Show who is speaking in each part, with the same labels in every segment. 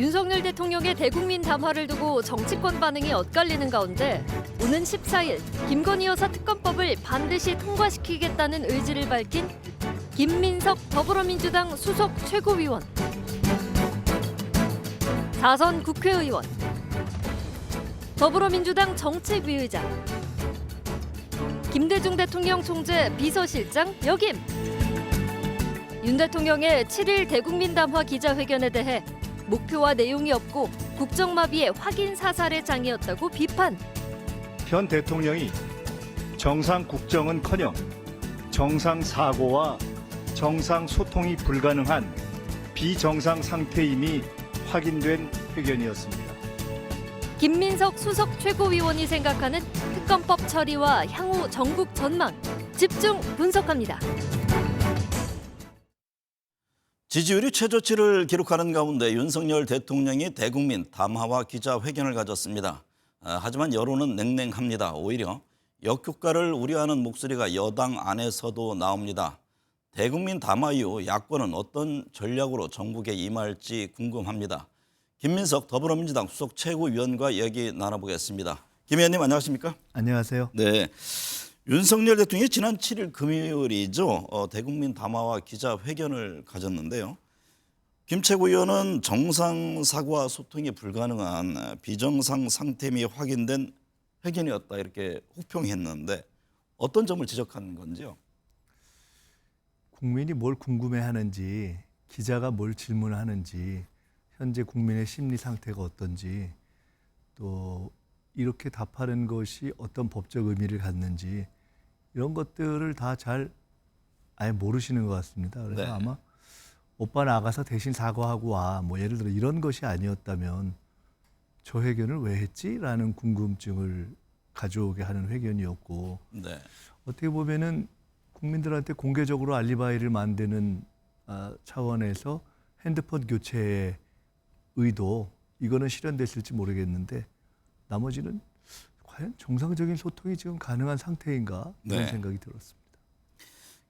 Speaker 1: 윤석열 대통령의 대국민 담화를 두고 정치권 반응이 엇갈리는 가운데 오는 14일 김건희 여사 특검법을 반드시 통과시키겠다는 의지를 밝힌 김민석 더불어민주당 수석 최고위원, 4선 국회의원, 더불어민주당 정책위의장, 김대중 대통령 총재 비서실장 역임. 윤 대통령의 7일 대국민 담화 기자회견에 대해 목표와 내용이 없고 국정마비의 확인 사살의 장이었다고 비판.
Speaker 2: 현 대통령이 정상 국정은커녕 정상 사고와 정상 소통이 불가능한 비정상 상태임이 확인된 회견이었습니다.
Speaker 1: 김민석 수석 최고위원이 생각하는 특검법 처리와 향후 전국 전망 집중 분석합니다.
Speaker 3: 지지율이 최저치를 기록하는 가운데 윤석열 대통령이 대국민 담화와 기자회견을 가졌습니다. 하지만 여론은 냉랭합니다. 오히려 역효과를 우려하는 목소리가 여당 안에서도 나옵니다. 대국민 담화 이후 야권은 어떤 전략으로 정국에 임할지 궁금합니다. 김민석 더불어민주당 수석 최고위원과 얘기 나눠보겠습니다. 김 의원님 안녕하십니까?
Speaker 4: 안녕하세요.
Speaker 3: 네, 윤석열 대통령이 지난 7일 금요일이죠. 대국민 담화와 기자회견을 가졌는데요. 김 최고위원은 정상 사고와 소통이 불가능한 비정상 상태임이 확인된 회견이었다 이렇게 혹평했는데 어떤 점을 지적한 건지요?
Speaker 4: 국민이 뭘 궁금해하는지, 기자가 뭘 질문하는지, 현재 국민의 심리 상태가 어떤지, 또 이렇게 답하는 것이 어떤 법적 의미를 갖는지 이런 것들을 다 잘 아예 모르시는 것 같습니다. 그래서
Speaker 3: 네.
Speaker 4: 아마 오빠 나가서 대신 사과하고 와, 뭐 예를 들어 이런 것이 아니었다면 저 회견을 왜 했지? 라는 궁금증을 가져오게 하는 회견이었고,
Speaker 3: 네.
Speaker 4: 어떻게 보면은 국민들한테 공개적으로 알리바이를 만드는 차원에서 핸드폰 교체의 의도, 이거는 실현됐을지 모르겠는데 나머지는 과연 정상적인 소통이 지금 가능한 상태인가 이런
Speaker 3: 네.
Speaker 4: 생각이 들었습니다.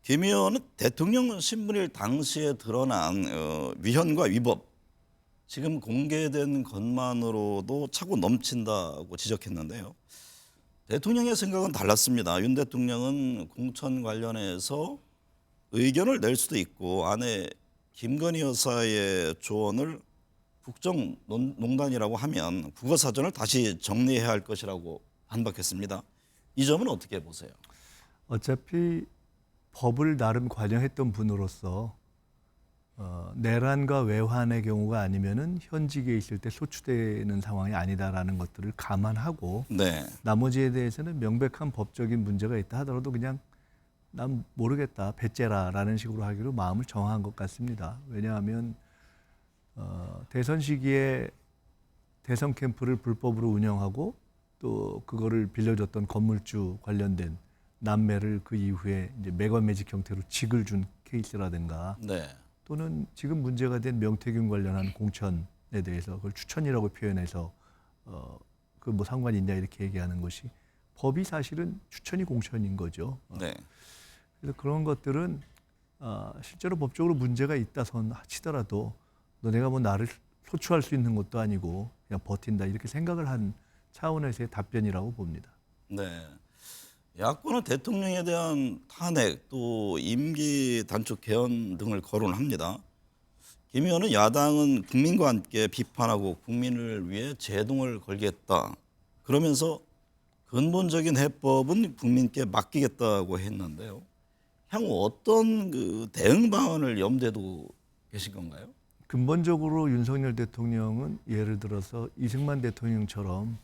Speaker 3: 김 의원은 대통령 신분일 당시에 드러난 위헌과 위법, 지금 공개된 것만으로도 차고 넘친다고 지적했는데요. 대통령의 생각은 달랐습니다. 윤 대통령은 공천 관련해서 의견을 낼 수도 있고 아내 김건희 여사의 조언을 국정농단이라고 하면 국어사전을 다시 정리해야 할 것이라고 반박했습니다. 이 점은 어떻게 보세요?
Speaker 4: 어차피 법을 나름 관여했던 분으로서 내란과 외환의 경우가 아니면은 현직에 있을 때 소추되는 상황이 아니다라는 것들을 감안하고
Speaker 3: 네.
Speaker 4: 나머지에 대해서는 명백한 법적인 문제가 있다 하더라도 그냥 난 모르겠다, 배째라라는 식으로 하기로 마음을 정한 것 같습니다. 왜냐하면 대선 시기에 대선 캠프를 불법으로 운영하고 또 그거를 빌려줬던 건물주 관련된 남매를 그 이후에 이제 매관매직 형태로 직을 준 케이스라든가
Speaker 3: 네.
Speaker 4: 또는 지금 문제가 된 명태균 관련한 공천에 대해서 그걸 추천이라고 표현해서 그 뭐 상관이 있냐 이렇게 얘기하는 것이 법이 사실은 추천이 공천인 거죠.
Speaker 3: 네.
Speaker 4: 그래서 그런 것들은 실제로 법적으로 문제가 있다 손 치더라도 너네가 뭐 나를 소추할 수 있는 것도 아니고 그냥 버틴다 이렇게 생각을 한 차원에서의 답변이라고 봅니다.
Speaker 3: 네. 야권은 대통령에 대한 탄핵 또 임기 단축 개헌 등을 거론합니다. 김 의원은 야당은 국민과 함께 비판하고 국민을 위해 제동을 걸겠다. 그러면서 근본적인 해법은 국민께 맡기겠다고 했는데요. 향후 어떤 그 대응 방안을 염두에 두고 계신 건가요?
Speaker 4: 근본적으로 윤석열 대통령은 예를 들어서 이승만 대통령처럼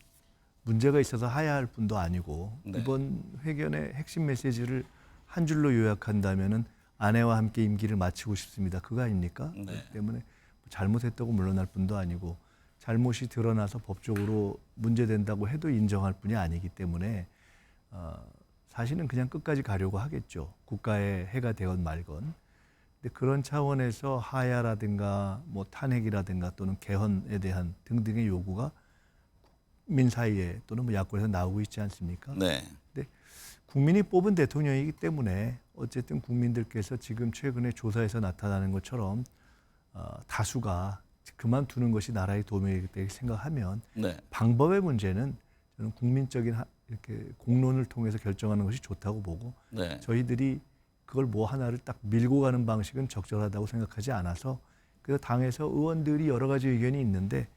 Speaker 4: 문제가 있어서 하야할 뿐도 아니고
Speaker 3: 네.
Speaker 4: 이번 회견의 핵심 메시지를 한 줄로 요약한다면은 아내와 함께 임기를 마치고 싶습니다. 그거 아닙니까?
Speaker 3: 네.
Speaker 4: 그렇기 때문에 잘못했다고 물러날 뿐도 아니고 잘못이 드러나서 법적으로 문제된다고 해도 인정할 뿐이 아니기 때문에 사실은 그냥 끝까지 가려고 하겠죠. 국가에 해가 되건 말건. 근데 그런 차원에서 하야라든가 뭐 탄핵이라든가 또는 개헌에 대한 등등의 요구가 국민 사이에 또는 뭐 야권에서 나오고 있지 않습니까?
Speaker 3: 네.
Speaker 4: 근데 국민이 뽑은 대통령이기 때문에 어쨌든 국민들께서 지금 최근에 조사에서 나타나는 것처럼 다수가 그만두는 것이 나라의 도움이 되게 생각하면
Speaker 3: 네.
Speaker 4: 방법의 문제는 저는 국민적인 이렇게 공론을 통해서 결정하는 것이 좋다고 보고
Speaker 3: 네.
Speaker 4: 저희들이 그걸 뭐 하나를 딱 밀고 가는 방식은 적절하다고 생각하지 않아서 그래서 당에서 의원들이 여러 가지 의견이 있는데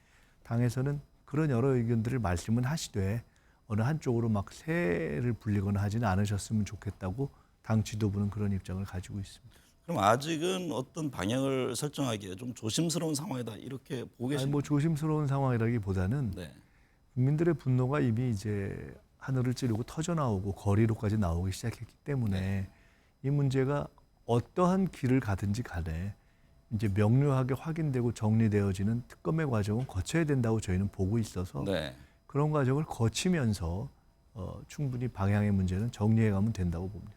Speaker 4: 당에서는 그런 여러 의견들을 말씀은 하시되 어느 한쪽으로 막 세를 불리거나 하지는 않으셨으면 좋겠다고 당 지도부는 그런 입장을 가지고 있습니다.
Speaker 3: 그럼 아직은 어떤 방향을 설정하기에 좀 조심스러운 상황이다 이렇게 보고
Speaker 4: 아니
Speaker 3: 계십니까?
Speaker 4: 뭐 조심스러운 상황이라기보다는
Speaker 3: 네.
Speaker 4: 국민들의 분노가 이미 이제 하늘을 찌르고 터져 나오고 거리로까지 나오기 시작했기 때문에 이 문제가 어떠한 길을 가든지 간에 이제 명료하게 확인되고 정리되어지는 특검의 과정은 거쳐야 된다고 저희는 보고 있어서
Speaker 3: 네.
Speaker 4: 그런 과정을 거치면서 충분히 방향의 문제는 정리해가면 된다고 봅니다.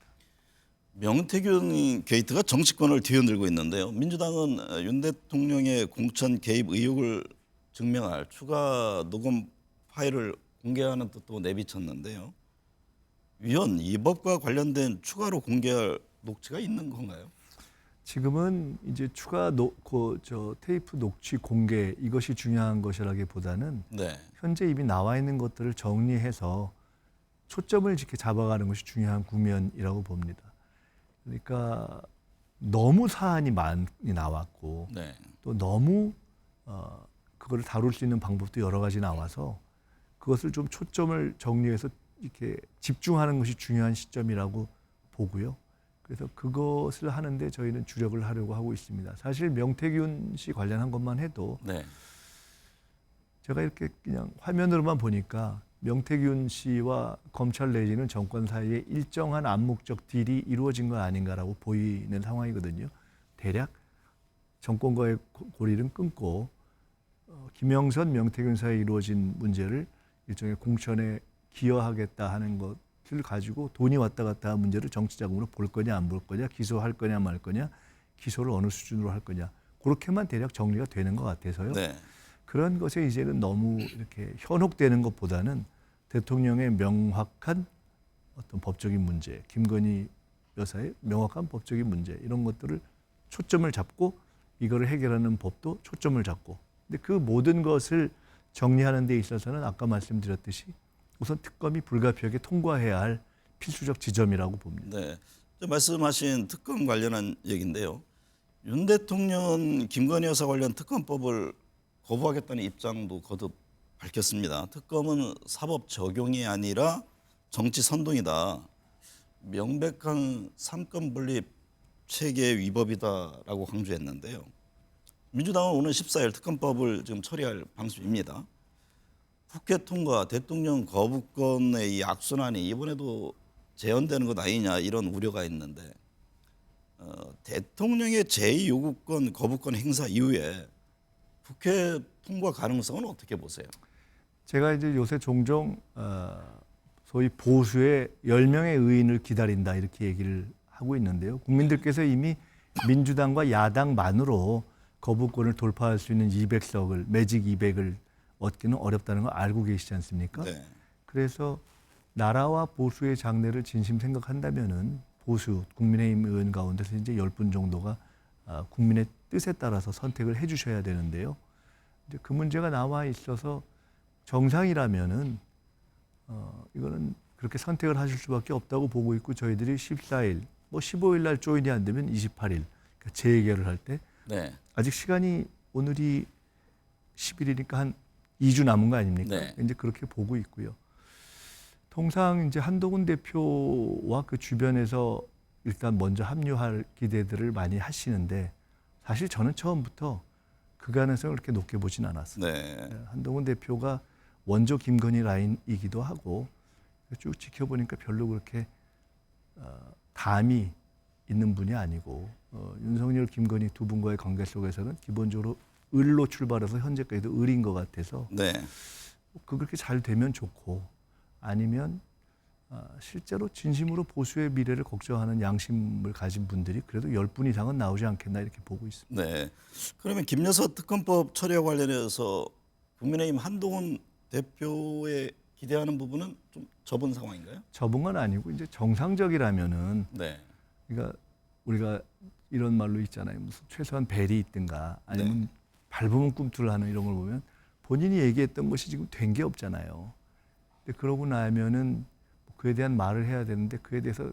Speaker 3: 명태균 게이트가 정치권을 뒤흔들고 있는데요. 민주당은 윤 대통령의 공천 개입 의혹을 증명할 추가 녹음 파일을 공개하는 뜻도 내비쳤는데요. 위원, 이 법과 관련된 추가로 공개할 녹취가 있는 건가요?
Speaker 4: 지금은 이제 추가 테이프 녹취 공개 이것이 중요한 것이라기보다는
Speaker 3: 네.
Speaker 4: 현재 이미 나와 있는 것들을 정리해서 초점을 이렇게 잡아가는 것이 중요한 국면이라고 봅니다. 그러니까 너무 사안이 많이 나왔고
Speaker 3: 네.
Speaker 4: 또 너무 그거를 다룰 수 있는 방법도 여러 가지 나와서 그것을 좀 초점을 정리해서 이렇게 집중하는 것이 중요한 시점이라고 보고요. 그래서 그것을 하는데 저희는 주력을 하려고 하고 있습니다. 사실 명태균 씨 관련한 것만 해도
Speaker 3: 네.
Speaker 4: 제가 이렇게 그냥 화면으로만 보니까 명태균 씨와 검찰 내지는 정권 사이에 일정한 암묵적 딜이 이루어진 건 아닌가라고 보이는 상황이거든요. 대략 정권과의 고리를 끊고 김영선, 명태균 사이에 이루어진 문제를 일종의 공천에 기여하겠다 하는 것을 가지고 돈이 왔다 갔다 한 문제를 정치자금으로 볼 거냐 안 볼 거냐, 기소할 거냐 말 거냐, 기소를 어느 수준으로 할 거냐 그렇게만 대략 정리가 되는 것 같아서요.
Speaker 3: 네.
Speaker 4: 그런 것에 이제는 너무 이렇게 현혹되는 것보다는 대통령의 명확한 어떤 법적인 문제, 김건희 여사의 명확한 법적인 문제 이런 것들을 초점을 잡고 이거를 해결하는 법도 초점을 잡고 근데 그 모든 것을 정리하는 데 있어서는 아까 말씀드렸듯이 우선 특검이 불가피하게 통과해야 할 필수적 지점이라고 봅니다.
Speaker 3: 네. 말씀하신 특검 관련한 얘기인데요. 윤 대통령은 김건희 여사 관련 특검법을 거부하겠다는 입장도 거듭 밝혔습니다. 특검은 사법 적용이 아니라 정치 선동이다. 명백한 삼권 분립 체계 위법이다라고 강조했는데요. 민주당은 오늘 14일 특검법을 지금 처리할 방침입니다. 국회 통과 대통령 거부권의 이 악순환이 이번에도 재현되는 것 아니냐 이런 우려가 있는데 대통령의 제2요구권 거부권 행사 이후에 국회 통과 가능성은 어떻게 보세요?
Speaker 4: 제가 이제 요새 종종 소위 보수의 10명의 의인을 기다린다 이렇게 얘기를 하고 있는데요. 국민들께서 이미 민주당과 야당만으로 거부권을 돌파할 수 있는 200석을 매직 200을 얻기는 어렵다는 걸 알고 계시지 않습니까?
Speaker 3: 네.
Speaker 4: 그래서 나라와 보수의 장래를 진심 생각한다면은 보수 국민의힘 의원 가운데서 이제 10분 정도가 국민의 뜻에 따라서 선택을 해주셔야 되는데요. 이제 그 문제가 나와 있어서 정상이라면은 이거는 그렇게 선택을 하실 수밖에 없다고 보고 있고 저희들이 14일, 뭐 15일 날 조인이 안 되면 28일 그러니까 재의결을 할 때
Speaker 3: 네.
Speaker 4: 아직 시간이 오늘이 10일이니까 한 2주 남은 거 아닙니까?
Speaker 3: 네.
Speaker 4: 이제 그렇게 보고 있고요. 통상 이제 한동훈 대표와 그 주변에서 일단 먼저 합류할 기대들을 많이 하시는데 사실 저는 처음부터 그 가능성을 그렇게 높게 보진 않았어요.
Speaker 3: 네.
Speaker 4: 한동훈 대표가 원조 김건희 라인이기도 하고 쭉 지켜보니까 별로 그렇게 담이 있는 분이 아니고 윤석열, 김건희 두 분과의 관계 속에서는 기본적으로 을로 출발해서 현재까지도 을인 것 같아서
Speaker 3: 네.
Speaker 4: 그렇게 잘 되면 좋고 아니면 실제로 진심으로 보수의 미래를 걱정하는 양심을 가진 분들이 그래도 10분 이상은 나오지 않겠나 이렇게 보고 있습니다.
Speaker 3: 네. 그러면 김여사 특검법 처리와 관련해서 국민의힘 한동훈 대표의 기대하는 부분은 좀 접은 상황인가요?
Speaker 4: 접은 건 아니고 이제 정상적이라면은
Speaker 3: 네.
Speaker 4: 그러니까 우리가 이런 말로 있잖아요. 무슨 최소한 벨이 있든가 아니면 밟으면 꿈틀을 하는 이런 걸 보면 본인이 얘기했던 것이 지금 된 게 없잖아요. 근데 그러고 나면은 그에 대한 말을 해야 되는데 그에 대해서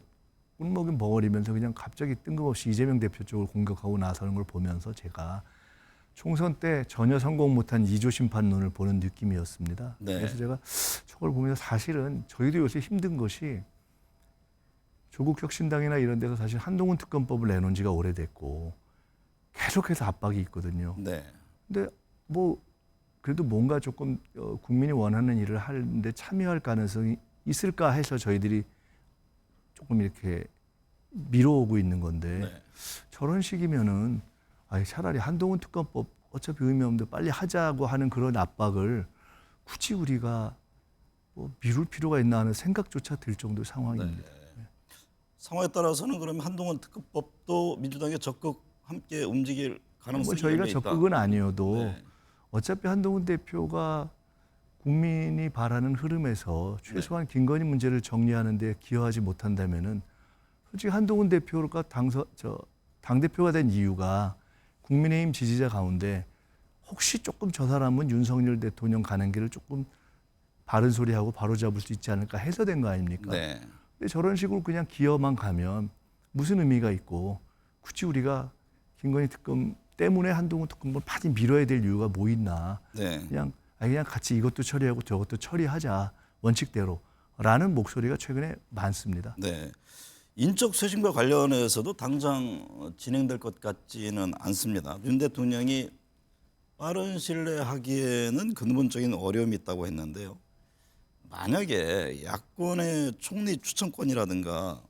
Speaker 4: 꿀먹인 벙어리면서 그냥 갑자기 뜬금없이 이재명 대표 쪽을 공격하고 나서는 걸 보면서 제가 총선 때 전혀 성공 못한 이조 심판론을 보는 느낌이었습니다.
Speaker 3: 네.
Speaker 4: 그래서 제가 저걸 보면서 사실은 저희도 요새 힘든 것이 조국 혁신당이나 이런 데서 사실 한동훈 특검법을 내놓은 지가 오래됐고 계속해서 압박이 있거든요.
Speaker 3: 네.
Speaker 4: 근데 뭐 그래도 뭔가 조금 국민이 원하는 일을 하는데 참여할 가능성이 있을까 해서 저희들이 조금 이렇게 미뤄오고 있는 건데
Speaker 3: 네.
Speaker 4: 저런 식이면은 아예 차라리 한동훈 특검법 어차피 의미 없는데 빨리 하자고 하는 그런 압박을 굳이 우리가 뭐 미룰 필요가 있나 하는 생각조차 들 정도의 상황입니다.
Speaker 3: 상황에 따라서는 그러면 한동훈 특검법도 민주당에 적극 함께 움직일
Speaker 4: 뭐
Speaker 3: 가능성이
Speaker 4: 저희가
Speaker 3: 있다.
Speaker 4: 적극은 아니어도
Speaker 3: 네.
Speaker 4: 어차피 한동훈 대표가 국민이 바라는 흐름에서 최소한 김건희 문제를 정리하는 데 기여하지 못한다면은 솔직히 한동훈 대표가 당대표가 된 이유가 국민의힘 지지자 가운데 혹시 조금 저 사람은 윤석열 대통령 가는 길을 조금 바른 소리하고 바로잡을 수 있지 않을까 해서 된 거 아닙니까?
Speaker 3: 네.
Speaker 4: 근데 저런 식으로 그냥 기여만 가면 무슨 의미가 있고 굳이 우리가 김건희 특검 때문에 한동훈 특검을 많이 밀어야 될 이유가 뭐 있나.
Speaker 3: 네.
Speaker 4: 그냥 같이 이것도 처리하고 저것도 처리하자 원칙대로라는 목소리가 최근에 많습니다.
Speaker 3: 네. 인적 쇄신과 관련해서도 당장 진행될 것 같지는 않습니다. 윤 대통령이 빠른 시일 내에 하기에는 근본적인 어려움이 있다고 했는데요. 만약에 야권의 총리 추천권이라든가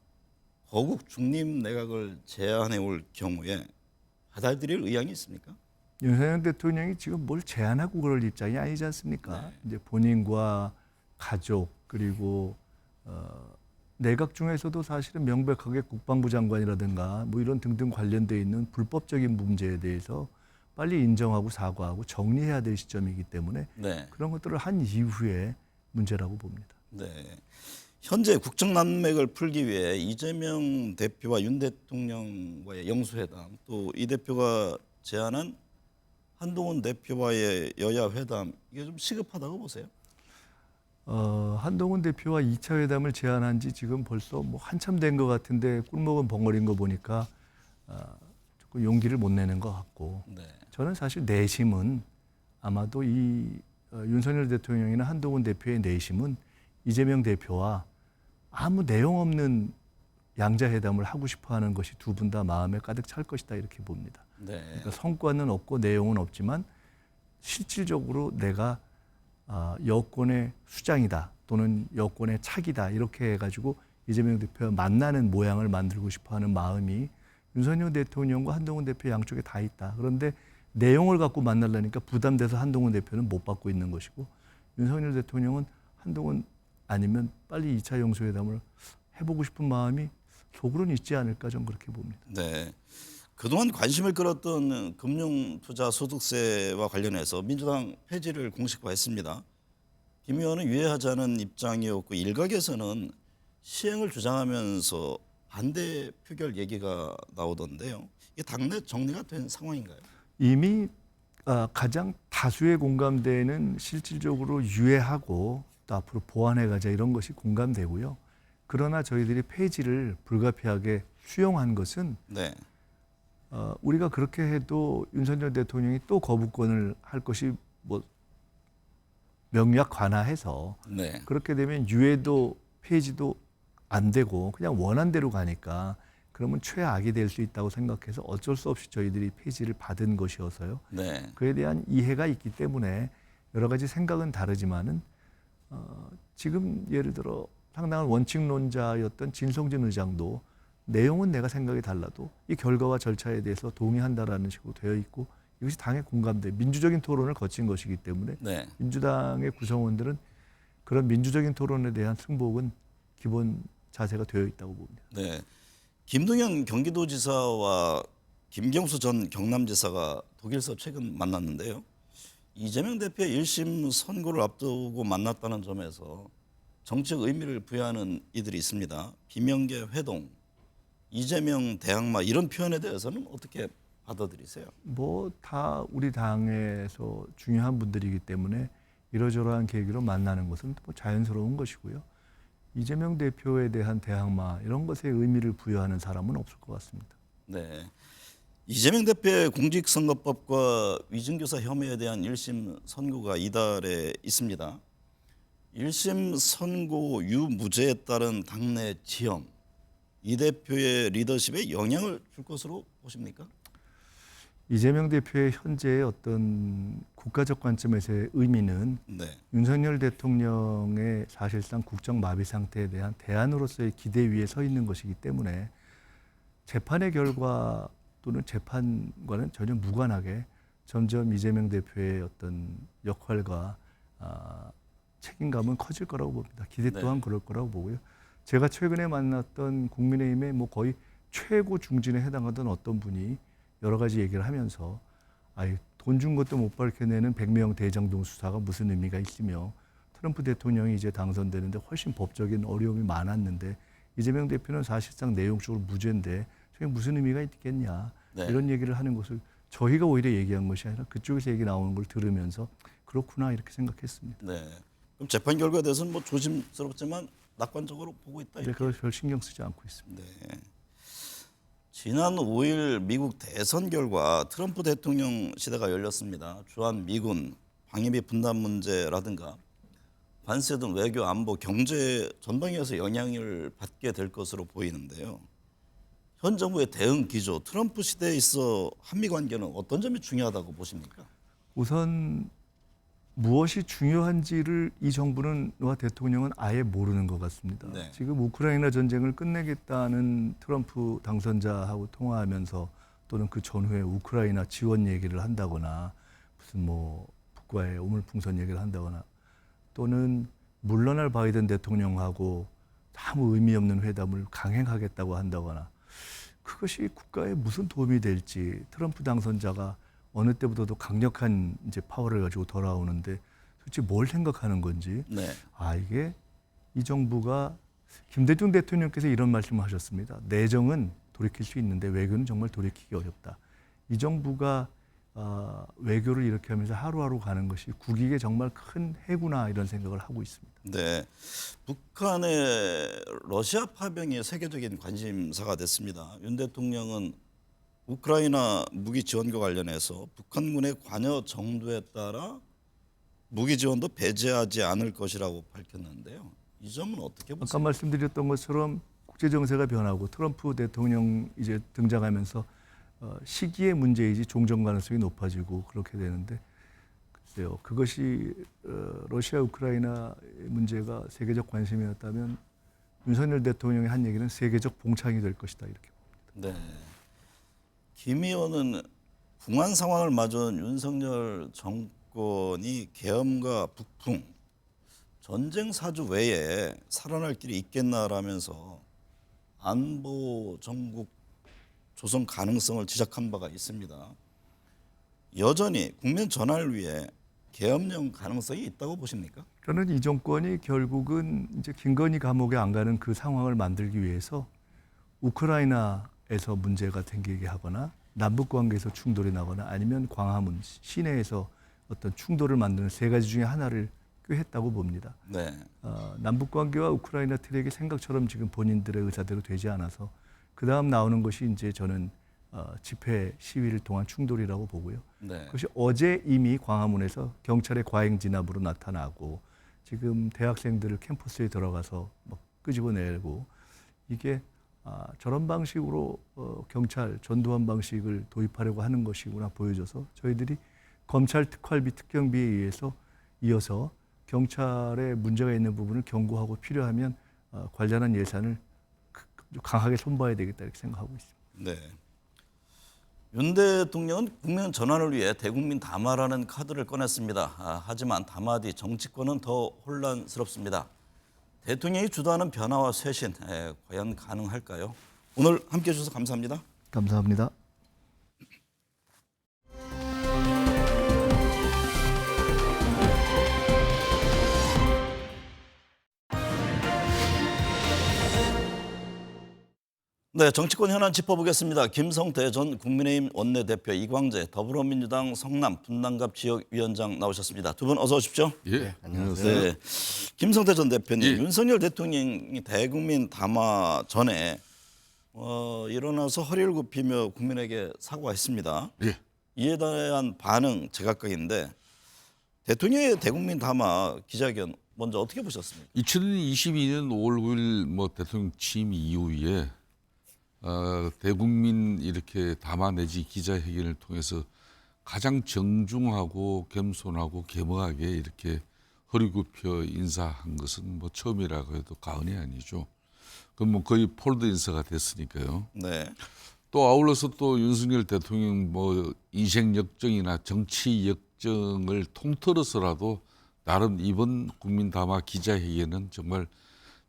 Speaker 3: 거국 중립 내각을 제안해 올 경우에 받아들일 의향이 있습니까?
Speaker 4: 윤석열 대통령이 지금 뭘 제안하고 그럴 입장이 아니지 않습니까?
Speaker 3: 네.
Speaker 4: 이제 본인과 가족 그리고 내각 중에서도 사실은 명백하게 국방부 장관이라든가 뭐 이런 등등 관련돼 있는 불법적인 문제에 대해서 빨리 인정하고 사과하고 정리해야 될 시점이기 때문에
Speaker 3: 네.
Speaker 4: 그런 것들을 한 이후에 문제라고 봅니다.
Speaker 3: 네. 현재 국정난맥을 풀기 위해 이재명 대표와 윤 대통령과의 영수회담, 또 이 대표가 제안한 한동훈 대표와의 여야 회담, 이게 좀 시급하다고 보세요?
Speaker 4: 한동훈 대표와 2차 회담을 제안한 지 지금 벌써 뭐 한참 된 것 같은데 꿀먹은 벙어리인 거 보니까 조금 용기를 못 내는 것 같고
Speaker 3: 네.
Speaker 4: 저는 사실 내심은 아마도 이 윤석열 대통령이나 한동훈 대표의 내심은 이재명 대표와 아무 내용 없는 양자회담을 하고 싶어하는 것이 두 분 다 마음에 가득 찰 것이다 이렇게 봅니다.
Speaker 3: 네.
Speaker 4: 그러니까 성과는 없고 내용은 없지만 실질적으로 내가 여권의 수장이다 또는 여권의 차기다 이렇게 해가지고 이재명 대표와 만나는 모양을 만들고 싶어하는 마음이 윤석열 대통령과 한동훈 대표 양쪽에 다 있다. 그런데 내용을 갖고 만나려니까 부담돼서 한동훈 대표는 못 받고 있는 것이고 윤석열 대통령은 한동훈 아니면 빨리 2차 영수회담을 해보고 싶은 마음이 속으로는 있지 않을까 좀 그렇게 봅니다.
Speaker 3: 네. 그동안 관심을 끌었던 금융투자소득세와 관련해서 민주당 폐지를 공식화했습니다. 김 의원은 유예하자는 입장이었고 일각에서는 시행을 주장하면서 반대 표결 얘기가 나오던데요. 이게 당내 정리가 된 상황인가요?
Speaker 4: 이미 가장 다수의 공감대는 실질적으로 유예하고 또 앞으로 보완해가자 이런 것이 공감되고요. 그러나 저희들이 폐지를 불가피하게 수용한 것은
Speaker 3: 네.
Speaker 4: 우리가 그렇게 해도 윤석열 대통령이 또 거부권을 할 것이 뭐 명약 관화해서
Speaker 3: 네.
Speaker 4: 그렇게 되면 유예도 폐지도 안 되고 그냥 원한대로 가니까 그러면 최악이 될 수 있다고 생각해서 어쩔 수 없이 저희들이 폐지를 받은 것이어서요.
Speaker 3: 네.
Speaker 4: 그에 대한 이해가 있기 때문에 여러 가지 생각은 다르지만은 지금 예를 들어 상당한 원칙론자였던 진성진 의장도 내용은 내가 생각이 달라도 이 결과와 절차에 대해서 동의한다라는 식으로 되어 있고 이것이 당의 공감대, 민주적인 토론을 거친 것이기 때문에
Speaker 3: 네.
Speaker 4: 민주당의 구성원들은 그런 민주적인 토론에 대한 승복은 기본 자세가 되어 있다고 봅니다.
Speaker 3: 네. 김동연 경기도지사와 김경수 전 경남지사가 독일서 최근 만났는데요. 이재명 대표의 1심 선고를 앞두고 만났다는 점에서 정치적 의미를 부여하는 이들이 있습니다. 비명계 회동, 이재명 대항마 이런 표현에 대해서는 어떻게 받아들이세요?
Speaker 4: 뭐 다 우리 당에서 중요한 분들이기 때문에 이러저러한 계기로 만나는 것은 뭐 자연스러운 것이고요. 이재명 대표에 대한 대항마 이런 것에 의미를 부여하는 사람은 없을 것 같습니다.
Speaker 3: 네. 이재명 대표의 공직선거법과 위증교사 혐의에 대한 1심 선고가 이달에 있습니다. 1심 선고 유무죄에 따른 당내 지형, 이 대표의 리더십에 영향을 줄 것으로 보십니까?
Speaker 4: 이재명 대표의 현재의 어떤 국가적 관점에서의 의미는
Speaker 3: 네.
Speaker 4: 윤석열 대통령의 사실상 국정 마비 상태에 대한 대안으로서의 기대 위에 서 있는 것이기 때문에 재판의 결과 또는 재판과는 전혀 무관하게 점점 이재명 대표의 어떤 역할과 책임감은 커질 거라고 봅니다. 기대 또한
Speaker 3: 네.
Speaker 4: 그럴 거라고 보고요. 제가 최근에 만났던 국민의힘의 뭐 거의 최고 중진에 해당하던 어떤 분이 여러 가지 얘기를 하면서 돈 준 것도 못 밝혀내는 100명 대장동 수사가 무슨 의미가 있으며 트럼프 대통령이 이제 당선되는데 훨씬 법적인 어려움이 많았는데 이재명 대표는 사실상 내용적으로 무죄인데 저게 무슨 의미가 있겠냐
Speaker 3: 네.
Speaker 4: 이런 얘기를 하는 것을 저희가 오히려 얘기한 것이 아니라 그쪽에서 얘기 나오는 걸 들으면서 그렇구나 이렇게 생각했습니다.
Speaker 3: 네. 그럼 재판 결과에 대해서는 뭐 조심스럽지만 낙관적으로 보고 있다.
Speaker 4: 근데 그걸 별 신경 쓰지 않고 있습니다.
Speaker 3: 네. 지난 5일 미국 대선 결과 트럼프 대통령 시대가 열렸습니다. 주한 미군, 방위비 분담 문제라든가 관세 등 외교, 안보, 경제 전방위에서 영향을 받게 될 것으로 보이는데요. 현 정부의 대응 기조, 트럼프 시대에 있어 한미 관계는 어떤 점이 중요하다고 보십니까?
Speaker 4: 우선 무엇이 중요한지를 이 정부는와 대통령은 아예 모르는 것 같습니다.
Speaker 3: 네.
Speaker 4: 지금 우크라이나 전쟁을 끝내겠다는 트럼프 당선자하고 통화하면서 또는 그 전후에 우크라이나 지원 얘기를 한다거나 무슨 뭐 북과의 오물풍선 얘기를 한다거나 또는 물러날 바이든 대통령하고 아무 의미 없는 회담을 강행하겠다고 한다거나 그것이 국가에 무슨 도움이 될지 트럼프 당선자가 어느 때보다도 강력한 이제 파워를 가지고 돌아오는데 솔직히 뭘 생각하는 건지
Speaker 3: 네.
Speaker 4: 이게 이 정부가 김대중 대통령께서 이런 말씀을 하셨습니다. 내정은 돌이킬 수 있는데 외교는 정말 돌이키기 어렵다. 이 정부가 외교를 이렇게 하면서 하루하루 가는 것이 국익에 정말 큰 해구나 이런 생각을 하고 있습니다.
Speaker 3: 네, 북한의 러시아 파병이 세계적인 관심사가 됐습니다. 윤 대통령은 우크라이나 무기 지원과 관련해서 북한군의 관여 정도에 따라 무기 지원도 배제하지 않을 것이라고 밝혔는데요. 이 점은 어떻게 보세요?
Speaker 4: 아까 말씀드렸던 것처럼 국제 정세가 변하고 트럼프 대통령 이제 등장하면서 시기의 문제이지 종전 가능성이 높아지고 그렇게 되는데 글쎄요. 그것이 러시아 우크라이나 문제가 세계적 관심이었다면 윤석열 대통령이 한 얘기는 세계적 봉창이 될 것이다 이렇게 봅니다.
Speaker 3: 네. 김 의원은 궁한 상황을 맞은 윤석열 정권이 계엄과 북풍, 전쟁 사주 외에 살아날 길이 있겠나라면서 안보 정국 조성 가능성을 지적한 바가 있습니다. 여전히 국면 전환을 위해 계엄령 가능성이 있다고 보십니까?
Speaker 4: 저는 이 정권이 결국은 이제 김건희 감옥에 안 가는 그 상황을 만들기 위해서 우크라이나에서 문제가 생기게 하거나 남북 관계에서 충돌이 나거나 아니면 광화문 시내에서 어떤 충돌을 만드는 세 가지 중에 하나를 꾀했다고 봅니다.
Speaker 3: 네.
Speaker 4: 남북 관계와 우크라이나 트랙이 생각처럼 지금 본인들의 의사대로 되지 않아서 그 다음 나오는 것이 이제 저는 집회 시위를 통한 충돌이라고 보고요.
Speaker 3: 네.
Speaker 4: 그것이 어제 이미 광화문에서 경찰의 과잉 진압으로 나타나고 지금 대학생들을 캠퍼스에 들어가서 막 끄집어내고 이게 저런 방식으로 경찰 전두환 방식을 도입하려고 하는 것이구나 보여줘서 저희들이 검찰 특활비 특경비에 의해서 이어서 경찰에 문제가 있는 부분을 경고하고 필요하면 관련한 예산을 강하게 손봐야 되겠다 이렇게 생각하고 있습니다.
Speaker 3: 네. 윤 대통령은 국면 전환을 위해 대국민 담화라는 카드를 꺼냈습니다. 하지만 담화 뒤 정치권은 더 혼란스럽습니다. 대통령이 주도하는 변화와 쇄신, 과연 가능할까요? 오늘 함께해 주셔서 감사합니다.
Speaker 4: 감사합니다.
Speaker 3: 네, 정치권 현안 짚어보겠습니다. 김성태 전 국민의힘 원내대표, 이광재 더불어민주당 성남 분당갑 지역위원장 나오셨습니다. 두 분 어서 오십시오.
Speaker 5: 예, 안녕하세요.
Speaker 3: 네, 김성태 전 대표님,
Speaker 5: 예.
Speaker 3: 윤석열 대통령이 대국민 담화 전에 일어나서 허리를 굽히며 국민에게 사과했습니다.
Speaker 5: 예.
Speaker 3: 이에 대한 반응 제각각인데 대통령의 대국민 담화 기자회견 먼저 어떻게 보셨습니까?
Speaker 5: 2022년 5월 9일 대통령 취임 이후에 대국민 이렇게 담화 내지 기자회견을 통해서 가장 정중하고 겸손하고 겸허하게 이렇게 허리 굽혀 인사한 것은 처음이라고 해도 과언이 아니죠. 그럼 거의 폴드 인사가 됐으니까요.
Speaker 3: 네,
Speaker 5: 또 아울러서 또 윤석열 대통령 인생 역정이나 정치 역정을 통틀어서라도 나름 이번 국민 담화 기자회견은 정말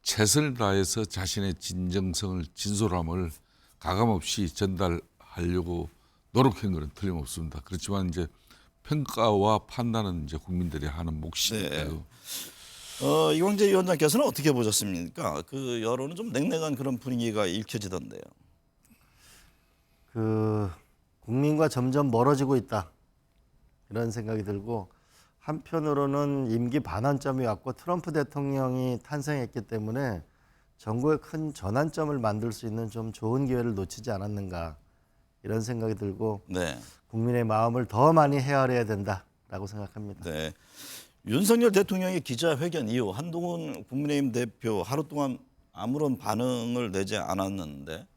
Speaker 5: 최선을 다해서 자신의 진정성을 진솔함을 가감없이 전달하려고 노력한 것은 틀림없습니다. 그렇지만 이제 평가와 판단은 이제 국민들이 하는 몫이니까요.
Speaker 3: 이광재 위원장께서는 어떻게 보셨습니까? 그 여론은 좀 냉랭한 그런 분위기가 읽혀지던데요.
Speaker 6: 국민과 점점 멀어지고 있다 이런 생각이 들고 한편으로는 임기 반환점이 왔고 트럼프 대통령이 탄생했기 때문에 정부의 큰 전환점을 만들 수 있는 좀 좋은 기회를 놓치지 않았는가 이런 생각이 들고
Speaker 3: 네.
Speaker 6: 국민의 마음을 더 많이 헤아려야 된다라고 생각합니다.
Speaker 3: 네. 윤석열 대통령의 기자회견 이후 한동훈 국민의힘 대표 하루 동안 아무런 반응을 내지 않았는데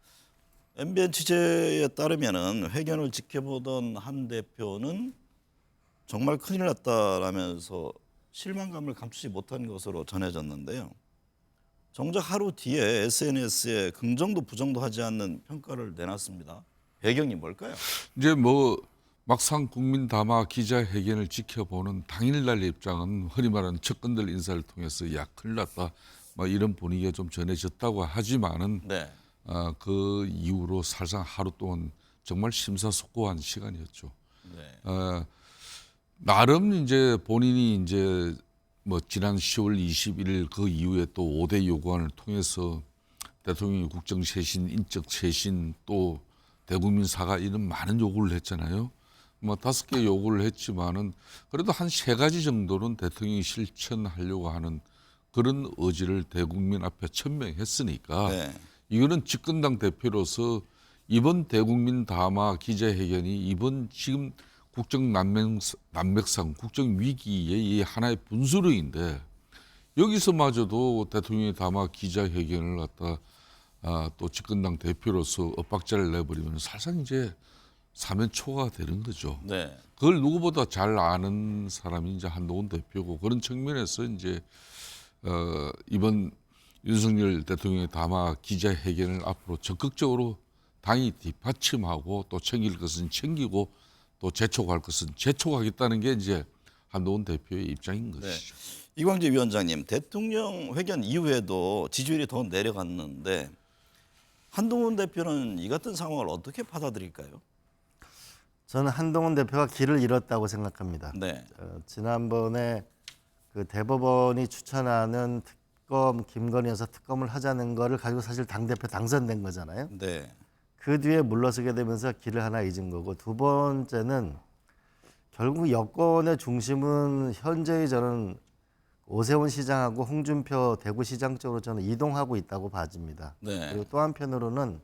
Speaker 3: MBN 취재에 따르면은 회견을 지켜보던 한 대표는 정말 큰일 났다라면서 실망감을 감추지 못한 것으로 전해졌는데요. 정작 하루 뒤에 SNS에 긍정도 부정도 하지 않는 평가를 내놨습니다. 배경이 뭘까요?
Speaker 5: 이제 막상 국민 담화 기자회견을 지켜보는 당일날 입장은 흔히 말하는 척근들 인사를 통해서 야 큰일 났다 이런 분위기가 좀 전해졌다고 하지만은
Speaker 3: 네.
Speaker 5: 그 이후로 사실상 하루 동안 정말 심사숙고한 시간이었죠.
Speaker 3: 네.
Speaker 5: 나름 이제 본인이 이제 지난 10월 21일 그 이후에 또 5대 요구안을 통해서 대통령이 국정쇄신, 인적쇄신 또 대국민 사과 이런 많은 요구를 했잖아요. 5개 요구를 했지만은 그래도 한 3가지 정도는 대통령이 실천하려고 하는 그런 의지를 대국민 앞에 천명했으니까
Speaker 3: 네.
Speaker 5: 이거는 집권당 대표로서 이번 대국민 담화 기자회견이 이번 지금 국정 난맥상 국정 위기의 이 하나의 분수령인데 여기서마저도 대통령의 담화 기자회견을 갖다 또 집권당 대표로서 엇박자를 내버리면 사실상 이제 사면초가 되는 거죠.
Speaker 3: 네.
Speaker 5: 그걸 누구보다 잘 아는 사람이 이제 한동훈 대표고 그런 측면에서 이제 이번 윤석열 대통령의 담화 기자회견을 앞으로 적극적으로 당이 뒷받침하고 또 챙길 것은 챙기고 또 재촉할 것은 재촉하겠다는 게 이제 한동훈 대표의 입장인
Speaker 3: 네.
Speaker 5: 것이죠.
Speaker 3: 이광재 위원장님, 대통령 회견 이후에도 지지율이 더 내려갔는데 한동훈 대표는 이 같은 상황을 어떻게 받아들일까요?
Speaker 6: 저는 한동훈 대표가 길을 잃었다고 생각합니다.
Speaker 3: 네.
Speaker 6: 지난번에 그 대법원이 추천하는 특검 김건희 여사 특검을 하자는 거를 가지고 사실 당대표 당선된 거잖아요.
Speaker 3: 네.
Speaker 6: 그 뒤에 물러서게 되면서 길을 하나 잊은 거고 두 번째는 결국 여권의 중심은 현재의 저는 오세훈 시장하고 홍준표 대구시장 쪽으로 저는 이동하고 있다고 봐집니다.
Speaker 3: 네.
Speaker 6: 그리고 또 한편으로는